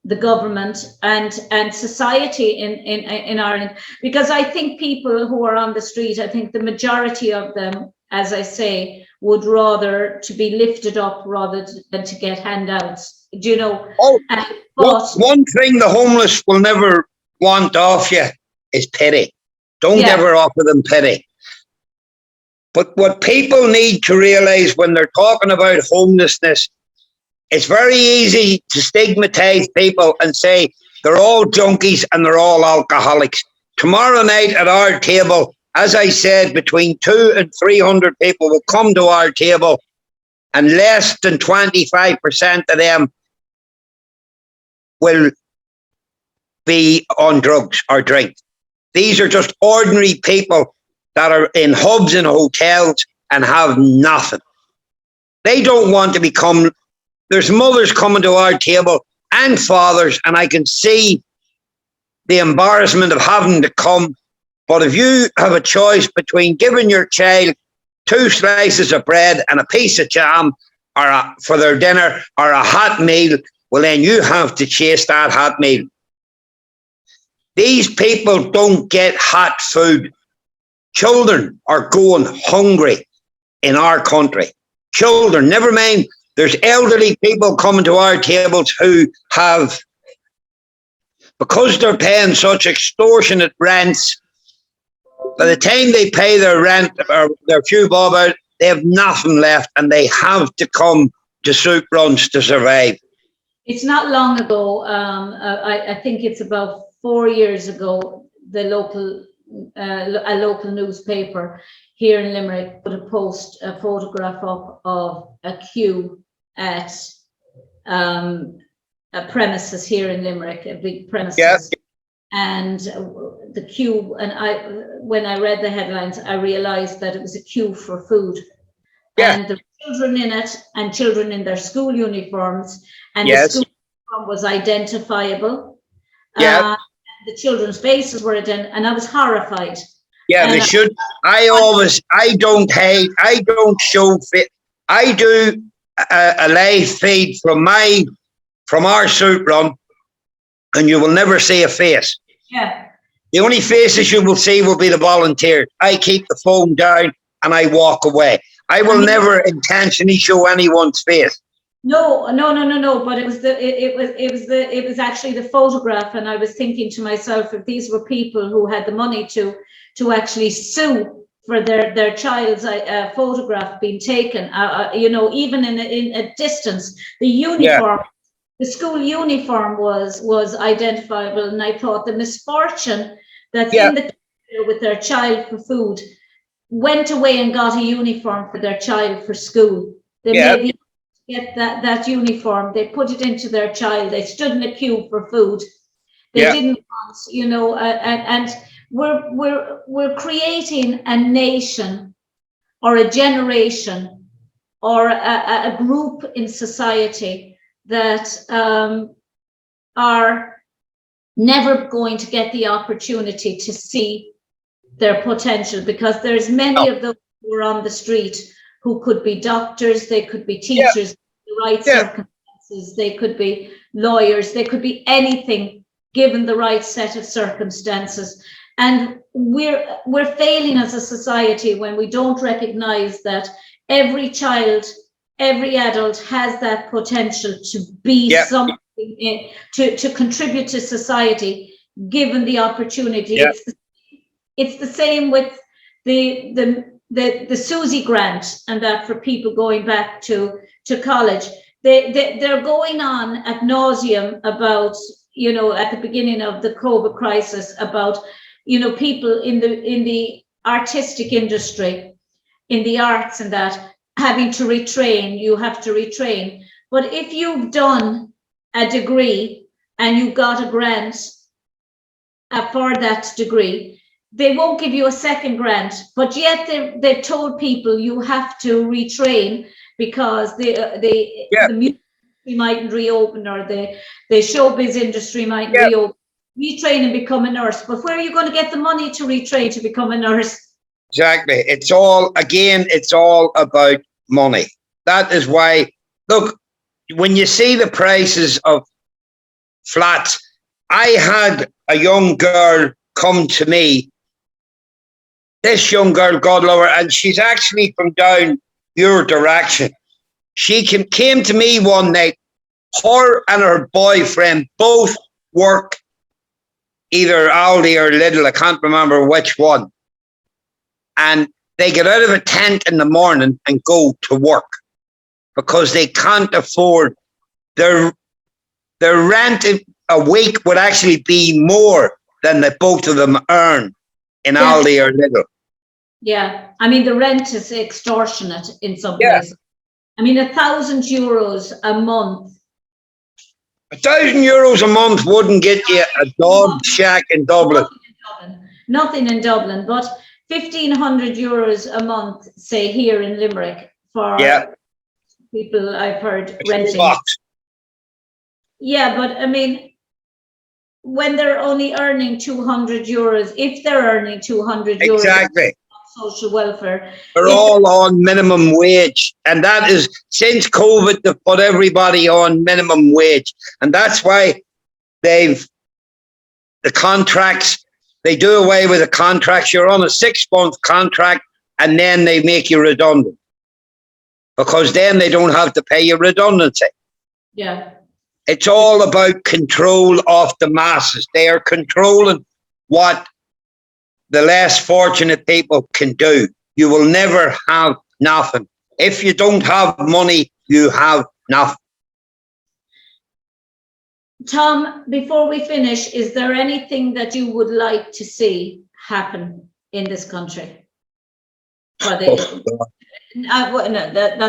Speaker 1: the government and society in Ireland? Because I think people who are on the street, I think the majority of them, as I say, would rather to be lifted up rather than to get handouts. Do you know?
Speaker 2: Oh,
Speaker 1: But
Speaker 2: one thing the homeless will never want off you is pity. Don't
Speaker 1: yeah,
Speaker 2: ever offer them pity. But what people need to realise when they're talking about homelessness, it's very easy to stigmatise people and say they're all junkies and they're all alcoholics. Tomorrow night at our table, as I said, between 200 and 300 people will come to our table, and less than 25% of them will be on drugs or drink. These are just ordinary people that are in hubs and hotels and have nothing. They don't want to become. There's mothers coming to our table and fathers, and I can see the embarrassment of having to come. But if you have a choice between giving your child 2 slices of bread and a piece of jam for their dinner or a hot meal, well, then you have to chase that hot meal. These people don't get hot food. Children are going hungry in our country. Children, never mind, there's elderly people coming to our tables who have, because they're paying such extortionate rents, by the time they pay their rent or their few bob out, they have nothing left and they have to come to soup runs to survive.
Speaker 1: it's not long ago. I think it's about 4 years ago. The a local newspaper here in Limerick put a photograph up of a queue at a premises here in Limerick, a big premises.
Speaker 2: Yes.
Speaker 1: And the queue, and when I read the headlines, I realized that it was a queue for food.
Speaker 2: Yeah.
Speaker 1: And the children in it, and children in their school uniforms, and
Speaker 2: Yes.
Speaker 1: the school uniform was identifiable.
Speaker 2: Yeah.
Speaker 1: The children's faces were and I was horrified.
Speaker 2: Yeah, they should. I don't hate, I don't show fit. I do a live feed from our soup run, and you will never see a face.
Speaker 1: Yeah.
Speaker 2: The only faces you will see will be the volunteers. I keep the phone down and I walk away. I will never intentionally show anyone's face.
Speaker 1: No. But it was actually the photograph, and I was thinking to myself, if these were people who had the money to actually sue for their child's photograph being taken, even in a distance, the uniform. Yeah. The school uniform was identifiable, and I thought the misfortune that's in the with their child for food went away and got a uniform for their child for school. They maybe get that uniform, they put it into their child, they stood in a queue for food. They didn't want, and we're creating a nation or a generation or a group in society that are never going to get the opportunity to see their potential, because there's many of those who are on the street who could be doctors, they could be teachers, the right circumstances, they could be lawyers, they could be anything given the right set of circumstances. And we're failing as a society when we don't recognize that every child, every adult has that potential to be something, to contribute to society, given the opportunity. It's the same with the Susie grant and that for people going back to college. They're going on ad nauseum about, at the beginning of the COVID crisis, about, people in the artistic industry, in the arts and that, having to retrain. You have to retrain. But if you've done a degree and you got a grant for that degree, they won't give you a second grant, but yet they've told people you have to retrain because the music industry mightn't reopen, or the showbiz industry mightn't reopen. Retrain and become a nurse. But where are you going to get the money to retrain to become a nurse?
Speaker 2: Exactly. It's all about money. That is why, look, when you see the prices of flats, I had a young girl come to me this young girl, God love her, and she's actually from down your direction. She came to me one night. Her and her boyfriend both work either Aldi or Lidl, I can't remember which one. And they get out of a tent in the morning and go to work because they can't afford their rent a week would actually be more than the both of them earn in Aldi or Lidl.
Speaker 1: Yeah, I mean the rent is extortionate in some places. I mean €1,000 a month.
Speaker 2: €1,000 a month wouldn't get you a dog shack in Dublin.
Speaker 1: Nothing in Dublin, but €1,500 a month, say here in Limerick, for people I've heard renting. Yeah, but I mean, when they're only earning €200, if they're earning €200,
Speaker 2: exactly,
Speaker 1: social welfare,
Speaker 2: they're all on minimum wage, and that is since COVID they've put everybody on minimum wage, and that's why the contracts, they do away with the contracts. You're on a 6-month contract and then they make you redundant because then they don't have to pay you redundancy.
Speaker 1: Yeah.
Speaker 2: It's all about control of the masses. They are controlling what the less fortunate people can do. You will never have nothing. If you don't have money, you have nothing.
Speaker 1: Tom, before we finish, is there anything that you would like to see happen in this country? That's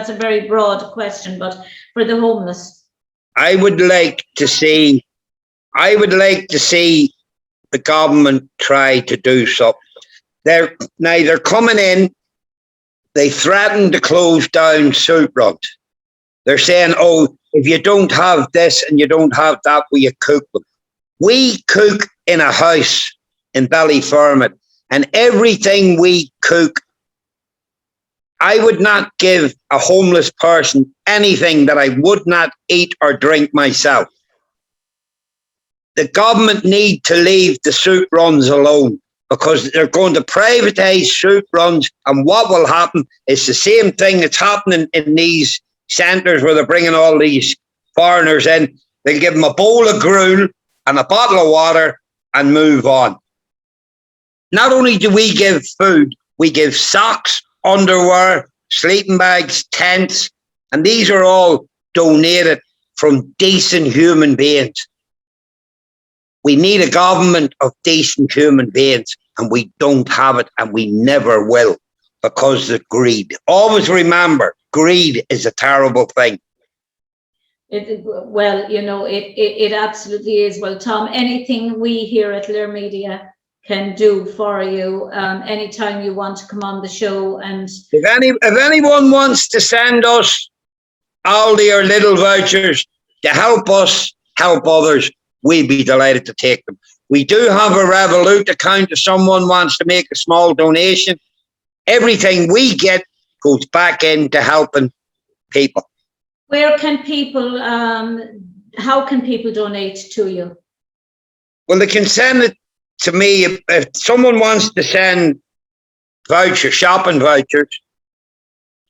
Speaker 1: a very broad question, but for the homeless.
Speaker 2: I would like to see the government try to do something. They're coming in, they threaten to close down soup runs. They're saying, oh, if you don't have this and you don't have that, will you cook them? We cook in a house in Ballyfermot, and everything we cook, I would not give a homeless person anything that I would not eat or drink myself. The government need to leave the soup runs alone because they're going to privatise soup runs, and what will happen is the same thing that's happening in these centres where they're bringing all these foreigners in. They'll give them a bowl of gruel and a bottle of water and move on. Not only do we give food, we give socks, underwear, sleeping bags, tents, and these are all donated from decent human beings. We need a government of decent human beings, and we don't have it, and we never will because of greed. Always remember, greed is a terrible thing.
Speaker 1: It absolutely is. Well, Tom, anything we here at LíR Media can do for you, anytime you want to come on the show. And
Speaker 2: if anyone wants to send us Aldi or Lidl vouchers to help us help others, we'd be delighted to take them. We do have a Revolut account if someone wants to make a small donation. Everything we get goes back into helping people.
Speaker 1: Where can people, how can people donate to you?
Speaker 2: Well, they can send it to me. If someone wants to send vouchers, shopping vouchers,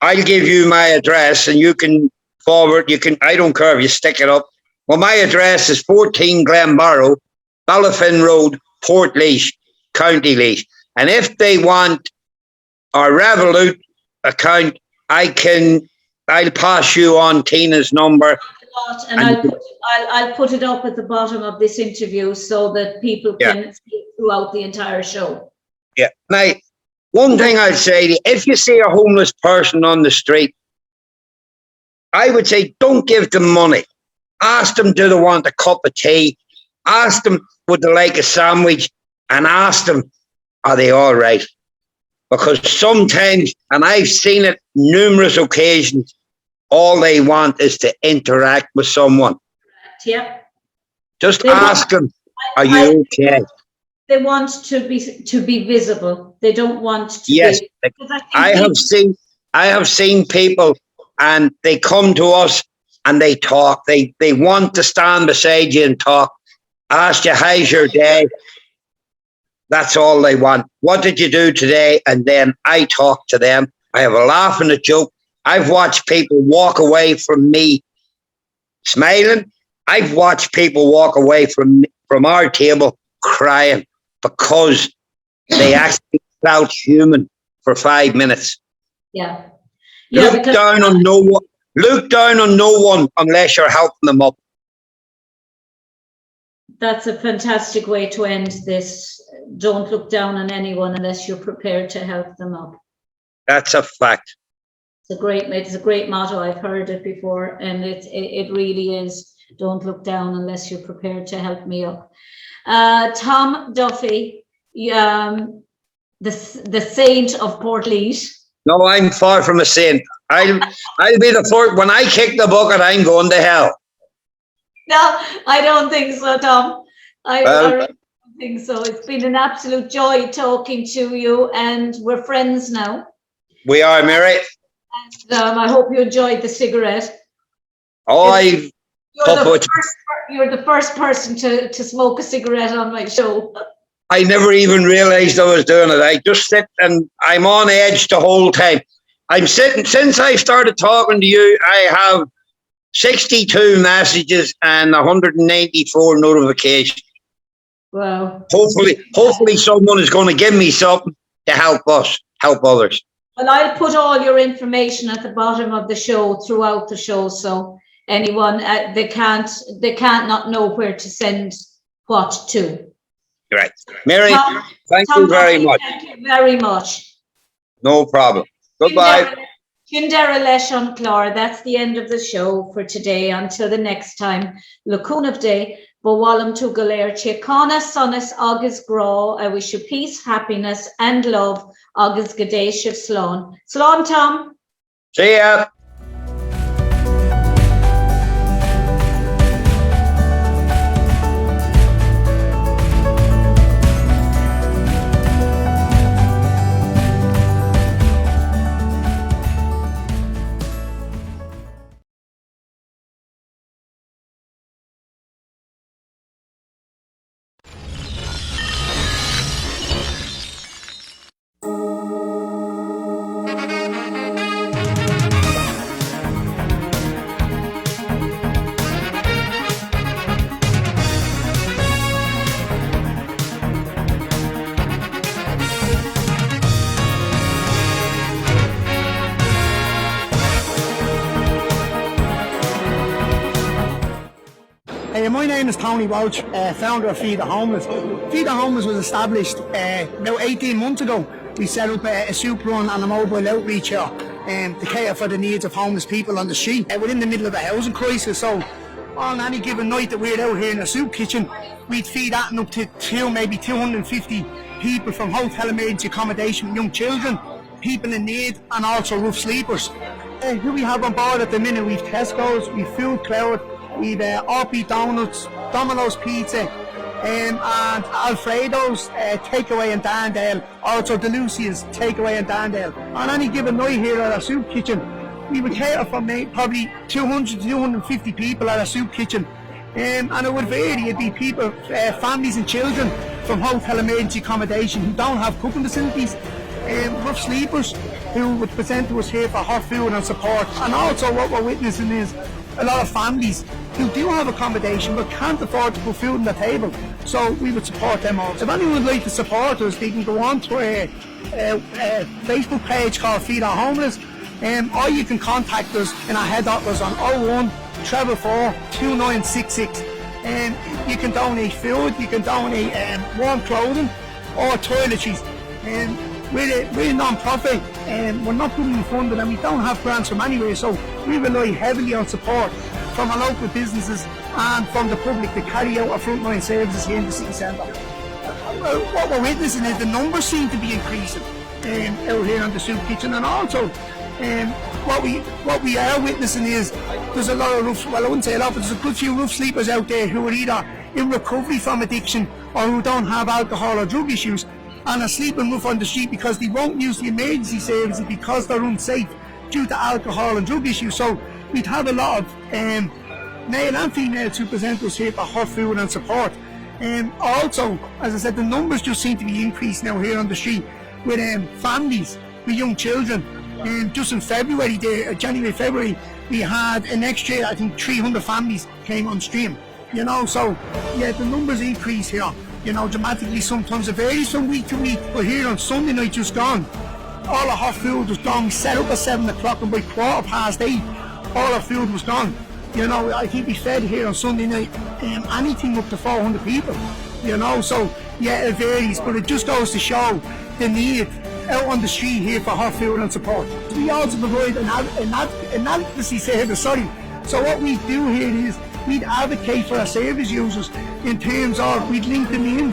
Speaker 2: I'll give you my address and you can forward, I don't care if you stick it up. Well, my address is 14 Glenbarrow, Ballafin Road, Portlaoise, County Laois. And if they want our Revolut account, I'll pass you on Tina's number.
Speaker 1: And I'll put it up at the bottom of this interview so that people can see it throughout the entire show.
Speaker 2: Yeah. Now, one thing I'd say to you, if you see a homeless person on the street, I would say don't give them money. Ask them, do they want a cup of tea? Ask them, would they like a sandwich? And ask them, are they all right? Because sometimes, and I've seen it numerous occasions, all they want is to interact with someone.
Speaker 1: Yeah.
Speaker 2: Just ask them, are you okay?
Speaker 1: They want to be visible. They don't want to
Speaker 2: be. I have seen people and they come to us and they talk. They want to stand beside you and talk. Ask you, how's your day? That's all they want. What did you do today? And then I talk to them. I have a laugh and a joke. I've watched people walk away from me smiling. I've watched people walk away from our table crying because they actually felt human for 5 minutes.
Speaker 1: Yeah.
Speaker 2: Look down on no one. Look down on no one unless you're helping them up.
Speaker 1: That's a fantastic way to end this. Don't look down on anyone unless you're prepared to help them up.
Speaker 2: That's a fact.
Speaker 1: It's a great motto. I've heard it before, and it really is. Don't look down unless you're prepared to help me up. Tom Duffy, the saint of Portleat.
Speaker 2: No, I'm far from a saint. I'll be the first. When I kick the bucket, I'm going to hell.
Speaker 1: No, I don't think so, Tom. I really don't think so. It's been an absolute joy talking to you, and we're friends now.
Speaker 2: We are, Mary.
Speaker 1: And I hope you enjoyed the cigarette.
Speaker 2: Oh,
Speaker 1: you're the first person to smoke a cigarette on my show.
Speaker 2: I never even realised I was doing it. I just sit and I'm on edge the whole time. I'm sitting, since I started talking to you, I have 62 messages and 194 notifications.
Speaker 1: Wow.
Speaker 2: Hopefully someone is going to give me something to help us, help others.
Speaker 1: Well, I'll put all your information at the bottom of the show, throughout the show, so anyone, they can't not know where to send what to.
Speaker 2: Right. Mary, thank you very much.
Speaker 1: Thank you very much.
Speaker 2: No problem. Goodbye.
Speaker 1: Kindera leis an Clare. That's the end of the show for today. Until the next time. Lacunab day, Bowalam to Galer Chekana Sonis Agus Gra. I wish you peace, happiness, and love. Agus Gade Shiv Slán. Slán, Tom.
Speaker 2: See ya.
Speaker 3: My name is Tony Voucher, founder of Feed the Homeless. Feed the Homeless was established about 18 months ago. We set up a soup run and a mobile outreach here to cater for the needs of homeless people on the street. We're in the middle of a housing crisis, so on any given night that we're out here in a soup kitchen, we'd feed that up to maybe 250 people from hotel emergency accommodation, young children, people in need, and also roof sleepers. Who we have on board at the minute, we've Tesco's, we've Food Cloud, we've RP Donuts, Domino's Pizza, and Alfredo's takeaway in Dandale, also Delucia's takeaway in Dandale. On any given night here at our soup kitchen, we would cater for probably 200 to 250 people at our soup kitchen, and it would vary. It'd be people, families and children from hotel emergency accommodation who don't have cooking facilities, rough sleepers who would present to us here for hot food and support. And also what we're witnessing is a lot of families who do have accommodation but can't afford to put food on the table, so we would support them also. If anyone would like to support us, they can go on to a Facebook page called Feed Our Homeless, or you can contact us in our head office on 01 444 2966. You can donate food, you can donate warm clothing or toiletries. We're a non-profit, and we're not government funded, and we don't have grants from anywhere, so we rely heavily on support from our local businesses and from the public to carry out our frontline services here in the city centre. What we're witnessing is the numbers seem to be increasing out here on the soup kitchen, and also what we are witnessing is there's a lot of I wouldn't say a lot, but there's a good few roof sleepers out there who are either in recovery from addiction or who don't have alcohol or drug issues, and are sleeping rough on the street because they won't use the emergency services because they're unsafe due to alcohol and drug issues. So we'd have a lot of male and females who present us here for hot food and support. Also, as I said, the numbers just seem to be increasing now here on the street with families with young children. Just in February, January, February, we had an extra, I think 300 families came on stream. You know, so yeah, the numbers increase here, you know, dramatically. Sometimes it varies from week to week, but here on Sunday night just gone, all our hot food was gone. We set up at 7 o'clock and by 8:15, all our food was gone. You know, I think we fed here on Sunday night anything up to 400 people, you know, so yeah, it varies, but it just goes to show the need out on the street here for hot food and support. We also provide an advocacy service, so what we do here is we'd advocate for our service users in terms of we'd link them in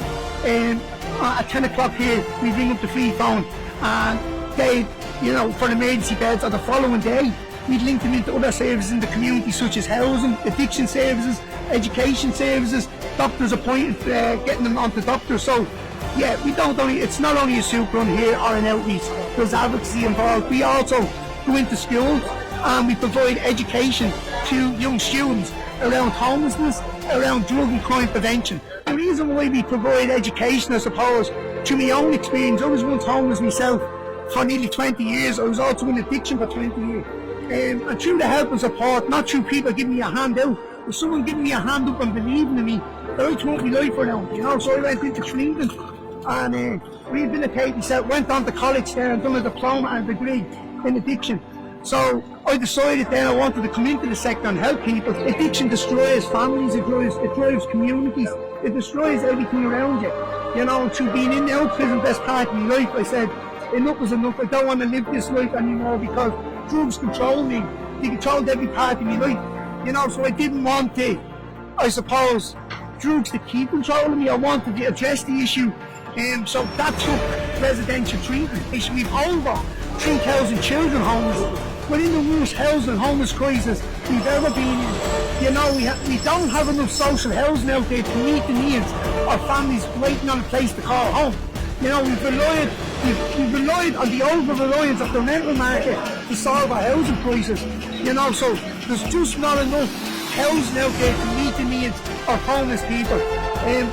Speaker 3: at 10 o'clock here, we'd ring up the free phone and they, you know, for emergency beds, or the following day we'd link them into other services in the community such as housing, addiction services, education services, doctors appointed, getting them onto doctors. So yeah, it's not only a soup run here or an outreach, there's advocacy involved. We also go into schools and we provide education to young students around homelessness, around drug and crime prevention. The reason why we provide education, I suppose, through my own experience, I was once homeless myself for nearly 20 years. I was also in addiction for 20 years. And through the help and support, not through people giving me a hand out, but someone giving me a hand up and believing in me, that I took my life around, you know. So I went into treatment and rehabilitated myself, went on to college there and done a diploma and a degree in addiction. So I decided then I wanted to come into the sector and help people. Addiction destroys families, it drives communities, it destroys everything around you. You know, through being in the old prison best part of my life, I said, enough is enough, I don't want to live this life anymore because drugs control me, they controlled every part of my life. You know, so I didn't want to, I suppose, drugs to keep controlling me. I wanted to address the issue. So that took residential treatment. We've over 3,000 children homeless. We're in the worst housing and homeless crisis we've ever been in. You know, we don't have enough social housing out there to meet the needs of families waiting on a place to call home. You know, we've relied on the over-reliance of the rental market to solve our housing crisis. You know, so there's just not enough housing out there to meet the needs of homeless people.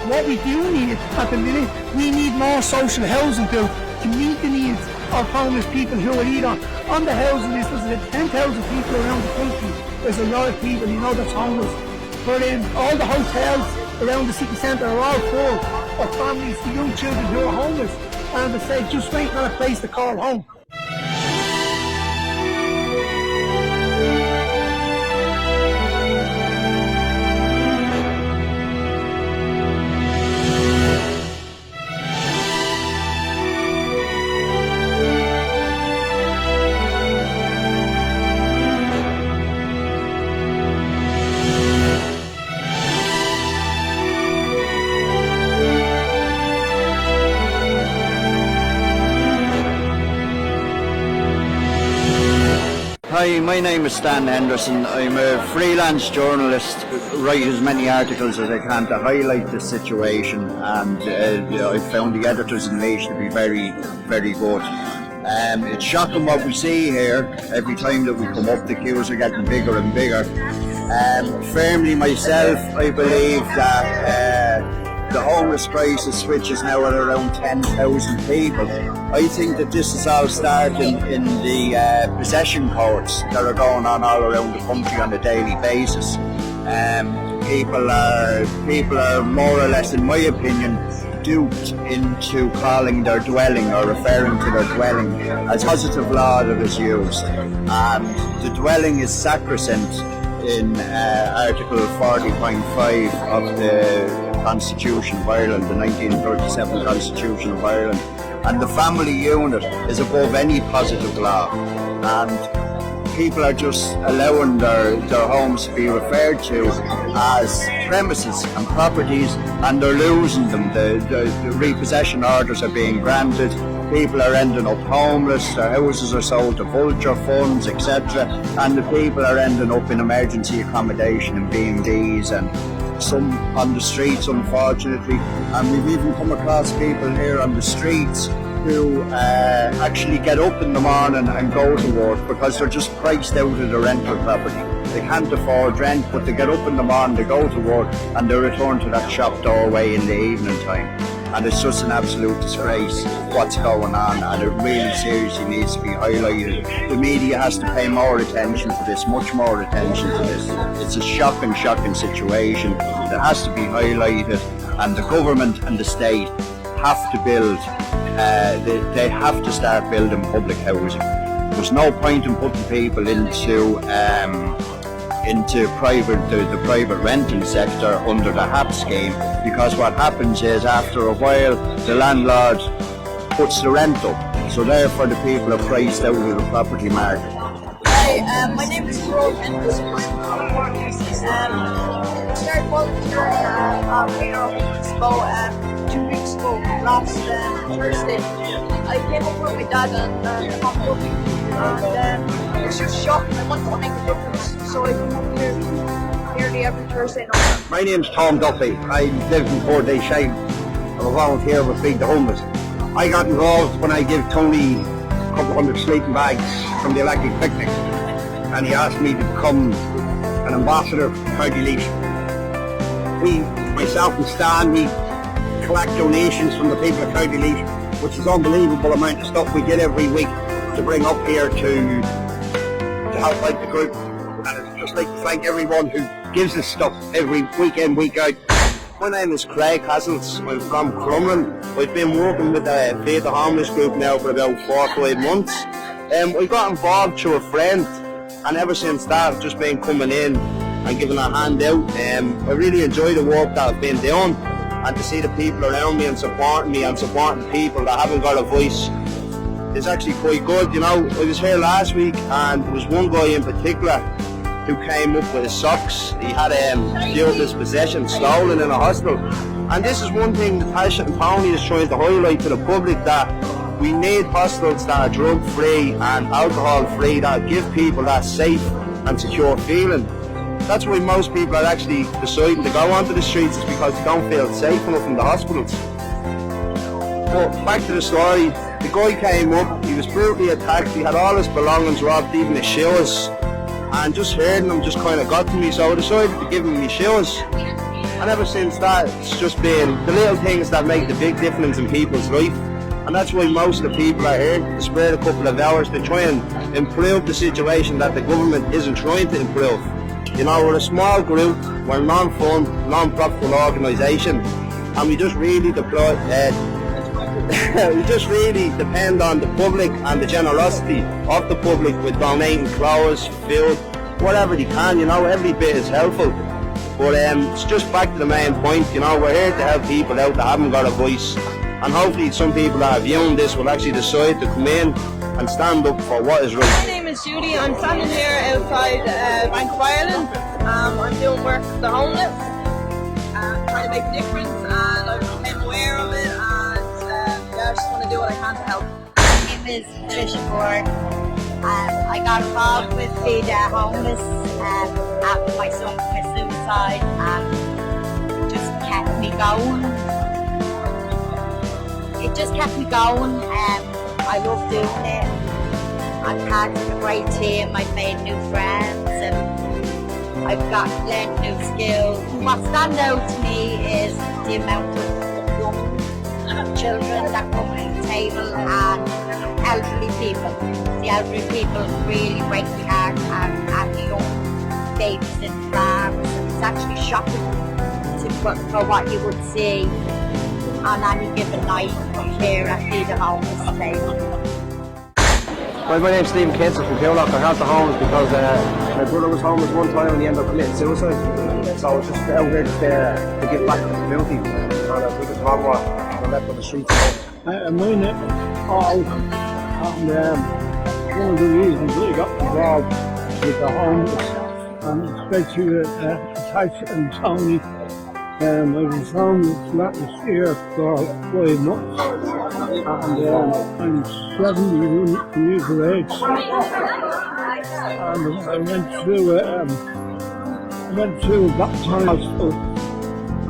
Speaker 3: What we do need at the minute, we need more social housing built to meet the needs of homeless people who are either on the housing list. There's 10,000 people around the country. There's a lot of people, you know, that's homeless. But all the hotels around the city centre are all full of families, the young children who are homeless, and they say just waiting on a place to call home.
Speaker 4: Hi, my name is Stan Henderson. I'm a freelance journalist, write as many articles as I can to highlight the situation, and I've found the editors in LíR to be very, very good. It's shocking what we see here. Every time that we come up, the queues are getting bigger and bigger. Firmly myself, I believe that the homeless crisis, which is now at around 10,000 people, I think that this is all starting in the possession courts that are going on all around the country on a daily basis. People are more or less, in my opinion, duped into calling their dwelling or referring to their dwelling as positive law that is used. And the dwelling is sacrosanct in Article 40.5 of the Constitution of Ireland, the 1937 Constitution of Ireland, and the family unit is above any positive law, and people are just allowing their homes to be referred to as premises and properties, and they're losing them. The repossession orders are being granted, people are ending up homeless, their houses are sold to vulture funds, etc., and the people are ending up in emergency accommodation and B&Bs and some on the streets, unfortunately. And we've even come across people here on the streets who actually get up in the morning and go to work because they're just priced out of the rental property. they can't afford rent, but they get up in the morning, they go to work, and they return to that shop doorway in the evening time. And it's just an absolute disgrace what's going on, and it really seriously needs to be highlighted. The media has to pay more attention to this, much more attention to this. It's a shocking situation that has to be highlighted, and the government and the state have to build, they have to start building public housing. There's no point in putting people into the private renting sector under the HAP scheme, because what happens is after a while the landlord puts the rent up, so therefore the people are priced out of the property market.
Speaker 5: Hi, my name is Rob Anderson. I started volunteering at Beggars 2 weeks ago, last Thursday. I came up with my dad and Tom Duffy, and it was just shocking. I wanted to make a difference, so I come up here nearly every Thursday night.
Speaker 6: My name's Tom Duffy. I live in Port Shane. I'm a volunteer with Feed the Homeless. I got involved when I gave Tony a couple hundred sleeping bags from the electric picnic, and he asked me to become an ambassador for County LíR. Myself and Stan, we collect donations from the people of County LíR, which is unbelievable amount of stuff we get every week to bring up here to help out the group. And I'd just like to thank everyone who gives us stuff every week in, week out.
Speaker 7: My name is Craig Hassels. I'm from Crumlin. I've been working with the Feed the Homeless group now for about 4 or 5 months. I got involved through a friend, and ever since that I've just been coming in and giving a hand out. I really enjoy the work that I've been doing, and to see the people around me and supporting people that haven't got a voice is actually quite good. You know, I was here last week and there was one guy in particular who came up with his socks. He had a few of his possessions stolen in a hospital. And this is one thing Natasha and Tony is trying to highlight to the public, that we need hostels that are drug free and alcohol free, that give people that safe and secure feeling. That's why most people are actually deciding to go onto the streets, is because they don't feel safe enough in the hospitals. But back to the story, the guy came up, he was brutally attacked, he had all his belongings robbed, even his shoes, and just hearing them just kind of got to me, so I decided to give him my shoes. And ever since that, it's just been the little things that make the big difference in people's life. And that's why most of the people are here to spare a couple of hours to try and improve the situation that the government isn't trying to improve. You know, we're a small group, we're a non-fund, non-profit organisation, and we just really we just really depend on the public and the generosity of the public with donating clothes, food, whatever they can. You know, every bit is helpful. But it's just back to the main point, you know, we're here to help people out that haven't got a voice, and hopefully some people that are viewing this will actually decide to come in and stand up for what is right.
Speaker 5: My name is Judy. I'm standing here outside Bank of Ireland. I'm doing work for the homeless, trying to make a difference, and I've become aware of it, and I just want to do what I can to help.
Speaker 8: My name is Tricia Ford. I got involved with Feed the Homeless after my son committed suicide, and just kept me going. It just kept me going. I love doing it. I'm part of a great team. I've made new friends, and I've learned new skills. What stands out to me is the amount of young children that come to the table, and elderly people. The elderly people really break my heart, and the young babies in farms. It's actually shocking for what you would see on any given night here at Feed the Homeless table.
Speaker 6: Well, my name's Stephen Kitson from Coolock. I helped the homeless because my brother was homeless one time and he ended up committing suicide. So I was just out here to give back to the community. And I took his mum and left on the streets.
Speaker 3: My name is Paul, and one of the reasons I got involved with the homeless, and especially Natasha and Tony, I was homeless last year for 5 months, and I'm 70 years of age, and I went through that time hospital,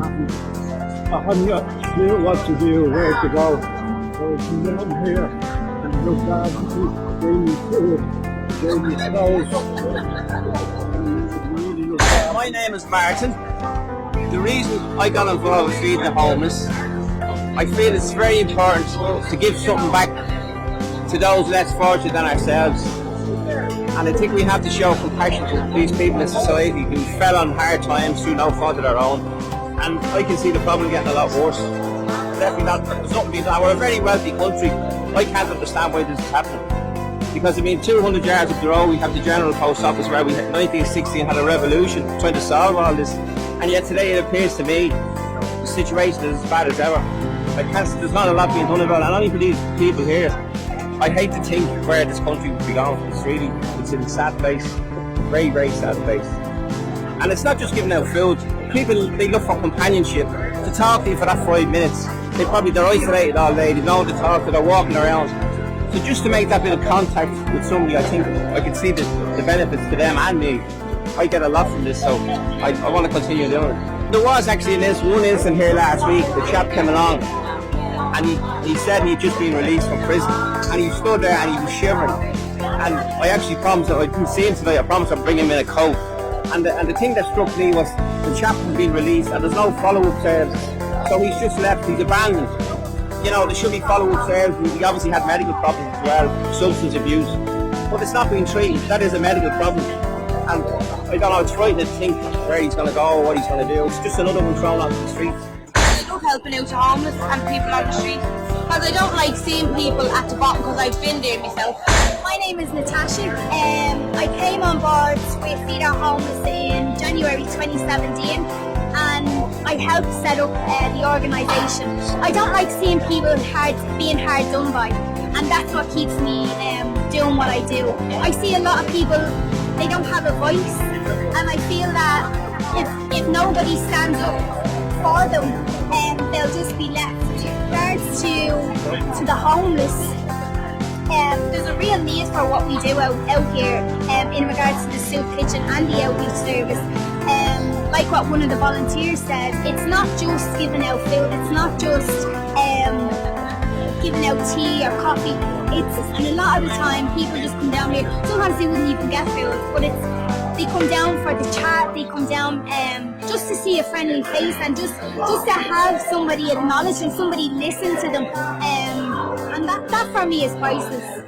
Speaker 3: and I hadn't got a clue what to do, where to go, so I came down here and looked after me, gave me food, gave me clothes, and
Speaker 7: My name is Martin. The reason I got involved with feeding the homeless, I feel it's very important to give something back to those less fortunate than ourselves. And I think we have to show compassion to these people in society who fell on hard times through no fault of their own. And I can see the problem getting a lot worse. Definitely not, there's nothing being done. We're a very wealthy country. I can't understand why this is happening. Because I mean, 200 yards up the road we have the General Post Office where we had 1916 had a revolution trying to solve all this. And yet today it appears to me the situation is as bad as ever. There's not a lot being done about it. And only for these people here, I hate to think where this country would be going. It's in a sad place. Very, very sad place. And it's not just giving out food. People, they look for companionship. To talk to you for that 5 minutes. They're isolated all day. They know to talk to, they're walking around. So just to make that bit of contact with somebody, I think I can see the benefits to them and me. I get a lot from this, so I want to continue doing it. There was actually one incident here last week. The chap came along and he said he'd just been released from prison, and he stood there and he was shivering. And I actually promised, I didn't see him tonight, I promised I'd bring him in a coat. And the thing that struck me was the chap had been released and there's no follow-up service. So he's just left, he's abandoned. You know, there should be follow-up service. He obviously had medical problems as well, substance abuse. But it's not being treated, that is a medical problem. And I don't know, it's frightening to think where he's going to go, what he's going to do. It's just another one thrown onto the streets.
Speaker 5: I love helping out the homeless and people on the street because I don't like seeing people at the bottom because I've been there myself.
Speaker 9: My name is Natasha. I came on board with Feed Our Homeless in January 2017 and I helped set up the organisation. I don't like seeing people being hard done by, and that's what keeps me doing what I do. I see a lot of people, they don't have a voice, and I feel that if nobody stands up for them, they'll just be left. In regards to the homeless, there's a real need for what we do out here in regards to the soup kitchen and the outreach service. Like what one of the volunteers said, it's not just giving out food, it's not just giving out tea or coffee. And a lot of the time people just come down here, sometimes they wouldn't even get food, but they come down for the chat, they come down just to see a friendly face and just to have somebody acknowledge and somebody listen to them. And that for me is priceless.